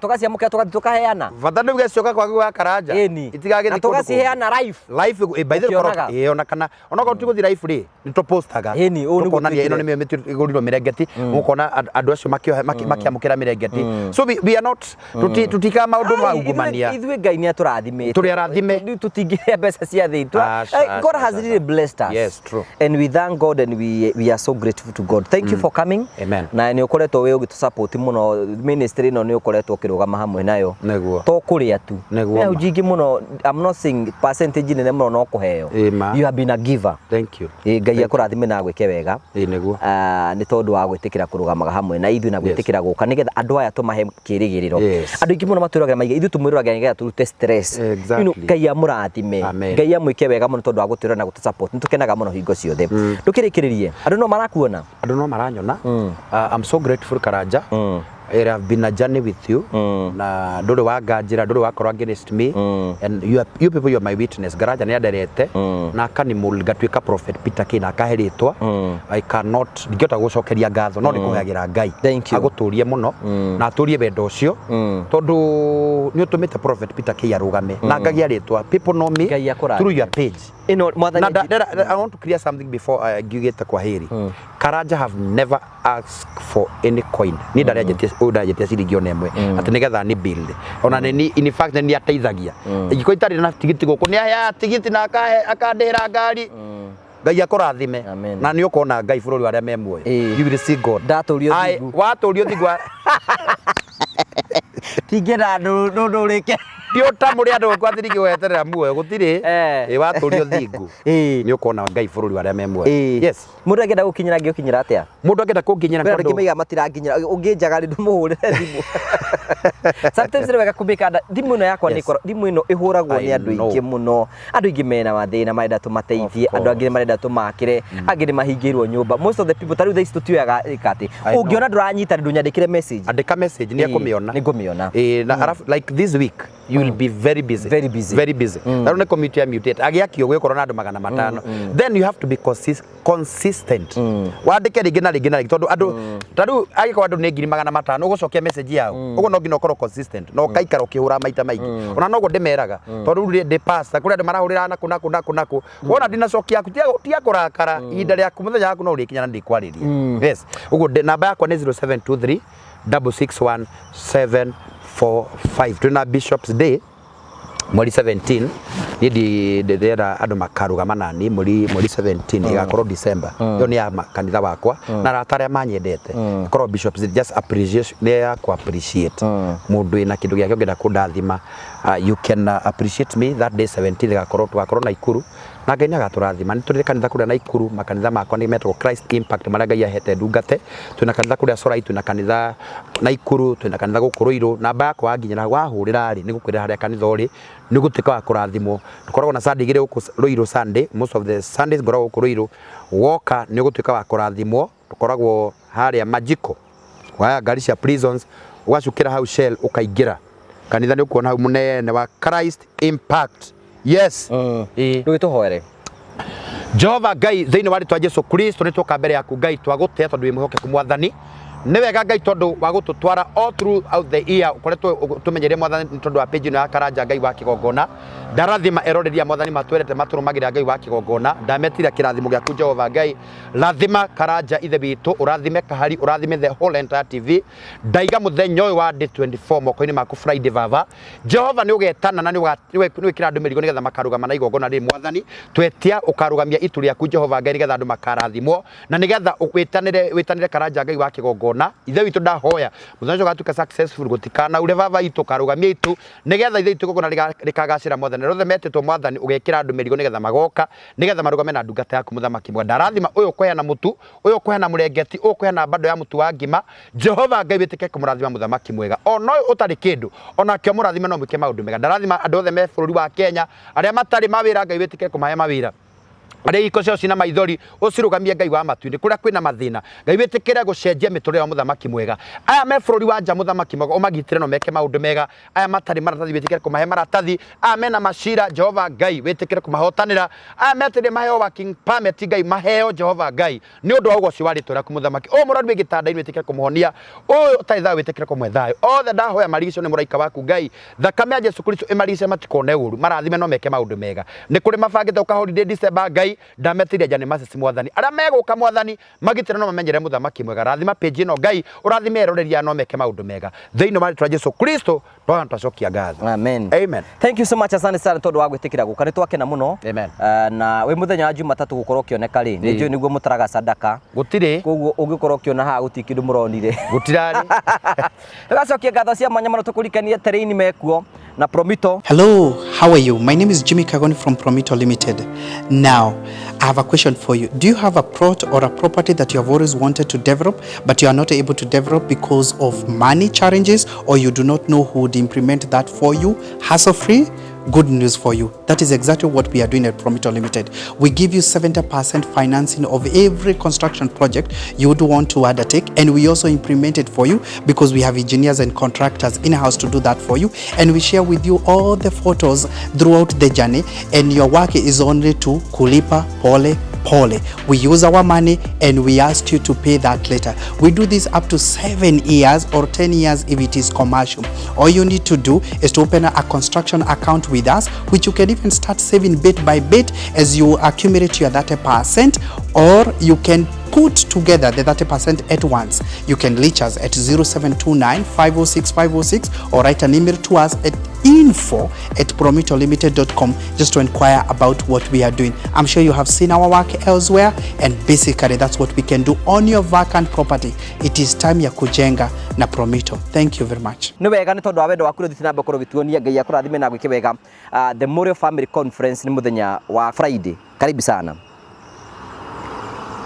tukaheana vata ndu gecioka kwa Ngugi wa Karanja itigage ni tukaciheana live by the way ona kana ona ko tuguthi live ri ni to postaga tukona ni ino ni miguriro mirengeti mukona andu acio makiamukira mirengeti so we are not tutika maundu ma ungumania ithuĩ Ngai ni aturathimite turi arathime tutingire mbeca cia thĩ God has really blessed us yes true and we thank God and we are so grateful to God thank you for coming amen na ni ukoretwo we ugitu support muno ministry no ni ukoretwo kirugama hamwe nayo neguo to kuria tu na ujingi muno I'm not saying percentage nene muno no kuheo you have been a giver thank you Ngai akurathime na gwike wega neguo ni tondu wa gwitikira kurugamaga hamwe na ithu na gwitikira guka nigetha andu aya tumahe kirigiriro andu ingi muno matwiraga maiga ithu tumwiraga nigetha turute stress you know Ngai amurathime Ngai amwike wega muno tondu wa gutwira na gutu support nitukenaga muno hingo ciothe ndukirikiririe andu no marakuona andu no maranyona I'm so grateful Karanja it have been a journey with you na nduri wanganjira nduri wakorwo against me and you people you are my witness Karanja ni aderete na kanimul gatuika prophet Peter Kina akaheritwa I cannot ngiota gucokeria ngatho no ndikuhagira Ngai aguturie muno na aturie wendo ucio tondu ni utumite prophet Peter Kina arugame na Ngai aritwa people know me through your page I want to clear something before I give it kwa heri Karanja have never asked for any coin ni ndajetia ciringi ona imwe ati nigetha ni build ona ni in fact ni ateithagia iko itari na tigiti guku ni aya tigiti na akandira ngari Ngai akurathime na ni ukona Ngai bururi aria me muoyo you will see God ndaturio thigu waturio thigu tingera ndurike tio ta muri andu kwa thiringi weterera muoyo gutiri waturio thingu ni ukona Ngai bururi aria me muoyo yes mundu angenda gukinyira ngiukinyira atia mundu angenda kunginyira tondu ngimeiga matiranginyira unginjaga ndu muhurire thimu sometimes ni wega kumbika thimu ino yakwa ni thimu ino ihuragwo ni andu ingi muno andu ingi mena mathina marenda tumateithie andu angi marenda tumakire angi ni mahingirwo nyumba most of the people tariu thaici tutioyaga ikati ungiona nduranyita ndu nyandikire message andika message ni akumiona ni ngumiona na like this week you will be very busy. Very busy. Very busy. That one community mutate. Agiakio gwe korona andu 500. Then you have to be consistent. Wandike ringi na ringi tondu andu tadu agiko andu ne 500 ugucokia message yao. Ugo no ngino korwo consistent. No kaikara ukihura maita maingi. Ona nogo ndimeraga tondu ndi pasta kuri andu marahurira naku. Wona ndinacokia yaku tia kurakara ihinda ryaku muthenya waku no urikinya na ndikwariria. Yes. Ugo namba yakwa ni 0723 661 Tuna Bishop's Day mweri 17 ndira andu makarugama nani mweri 17 igakorwo December yo ni ya kanitha wakwa na rataria manyendete ikorwo Bishop's Day just appreciate ne ku appreciate mundu ina kindu giake ngenda kundathima you can appreciate me that day 17 igakorwo na ikuru na Ngai agaturathima ni turi kanitha kuria na ikuru makanitha makwa ni metwo Christ Impact maria Ngai ahete ndungate twina kanitha kuria Sorai twina kanitha na ikuru twina kanitha gukuruiro namba yakwa nginyira wahurira ri ni gukwira haria kanitha uri ni gutika wa kurathimo dukoragwo na Sunday gire Ruiru Sunday most of the Sundays ngoragwo kuruiru woka ni gutika wa kurathimo dukoragwo haria Majiko wa Garissa Prisons ugacukira hau Shell ukaingira kanitha ni ukuona hau munene wa Christ Impact. Yes. Tuhoere Jehova Ngai thiini wa ritwa Jesu Kristo ni twoka mbere yaku Ngai twagute tondu wi muhokeku mwathani ni wega Ngai tondu wa gututwara all throughout the year ukoretwo tumenyere mwathani tondu wa page ya Karanja Ngai wa kigongona ndarathima eroreria mwathani matwerete maturumagira Ngai wa kigongona ndametira kirathimo giaku Jehova Ngai rathima Karanja ithe bitu urathime Kahari urathime the whole entire TV ndaiga muthenya uyu wa day 24 moko-ini maku Friday vava Jehova ni ugetana na ni wikira andu mirigo nigetha makarugama na igongona ri mwathani twetia ukarugamia itu riaku Jehova Ngai nigetha andu makarathimo na nigetha witanire Karanja Ngai wa kigongona ithe witu ndahoya muthenya gatuka successful gutikana ure vava itu karugamia itu nigetha ithe itu gogona rikagacira mwathani rothe metetwo mwathani ugekira andu mirigo nigetha magoka nigetha marugame na ndungata yaku muthamaki mwa ndarathima uyu kuheana mutu uyu kuheana murengeti uyu kuheana bado ya mutu wa ngima Jehova Ngai witike kumurathima muthamaki mwega ona uyu utari kindu ona kio murathime no mwike maundu mega ndarathima andu othe me bururi wa Kenya aria matari mawira Ngai witike kumahe mawira aria iko cio cina maithori ucirugamie Ngai wa matuini kuria kwina mathina Ngai witikire gucenjia miturire wa muthamaki mwega aya me bururi wa nja muthamaki mwega umagitire no meke maundu mega aya matari maratathi witikire kumahe maratathi aya mena macira Jehova Ngai witikire kumahotanira aya metire maheo working permit Ngai maheo Jehova Ngai ni undu wa ugoci wa ritwa riaku muthamaki o muradu wigitanda-ini witikire kumuhonia uyu utaitha witikire kumwe thayo othe ndahoya marigicio ni muraika waku Ngai thakame ya Jesu Kristo imarigice matikone uru marathime no meke maundu mega ni kuri mabangite uka holiday December Ngai ndametiria jane masisi mwathani aria meguka mwathani magitire no mamenyere muthamaki mwega rathima page ino Ngai urathime eroreria no meke maundu mega thiini wa ritwa Jesu Kristo twana twacokia ngatho amen amen thank you so much asante sana tondu wa gwitikira guka ni twakena muno amen na wi muthenya wa Jumatatu gukorwo kioneka ri ni njui niguo mutaraga sadaka gutire koguo ungikorwo kiona ha gutikindu muronire gutirari tugacokia ngatho cia mwanya muno tukurikanie tereni mekuo na Promito. Hello, how are you? My name is Jimmy Kagoni from Promito Limited. Now, I have a question for you. Do you have a plot or a property that you have always wanted to develop, but you are not able to develop because of money challenges, or you do not know who would implement that for you, hassle-free? Good news for you. That is exactly what we are doing at Promito Limited. We give you 70% financing of every construction project you would want to undertake, and we also implement it for you because we have engineers and contractors in-house to do that for you, and we share with you all the photos throughout the journey, and your work is only to kulipa pole pole. We use our money and we ask you to pay that later. We do this up to 7 years or 10 years if it is commercial. All you need to do is to open a construction account with us, which you can even start saving bit by bit as you accumulate your 30%, or you can put together the 30% at once. You can reach us at 0729 506 506 or write an email to us at info@promitolimited.com just to inquire about what we are doing. I'm sure you have seen our work elsewhere, and basically that's what we can do on your vacant property. It is time ya kujenga na Promito. Thank you very much. Ni wega ni tondu wa wendo waku thitina mbere kurugituonia Ngai akurathime na gwike wega. The Morio Family Conference ni muthenya wa Friday. Karibu sana.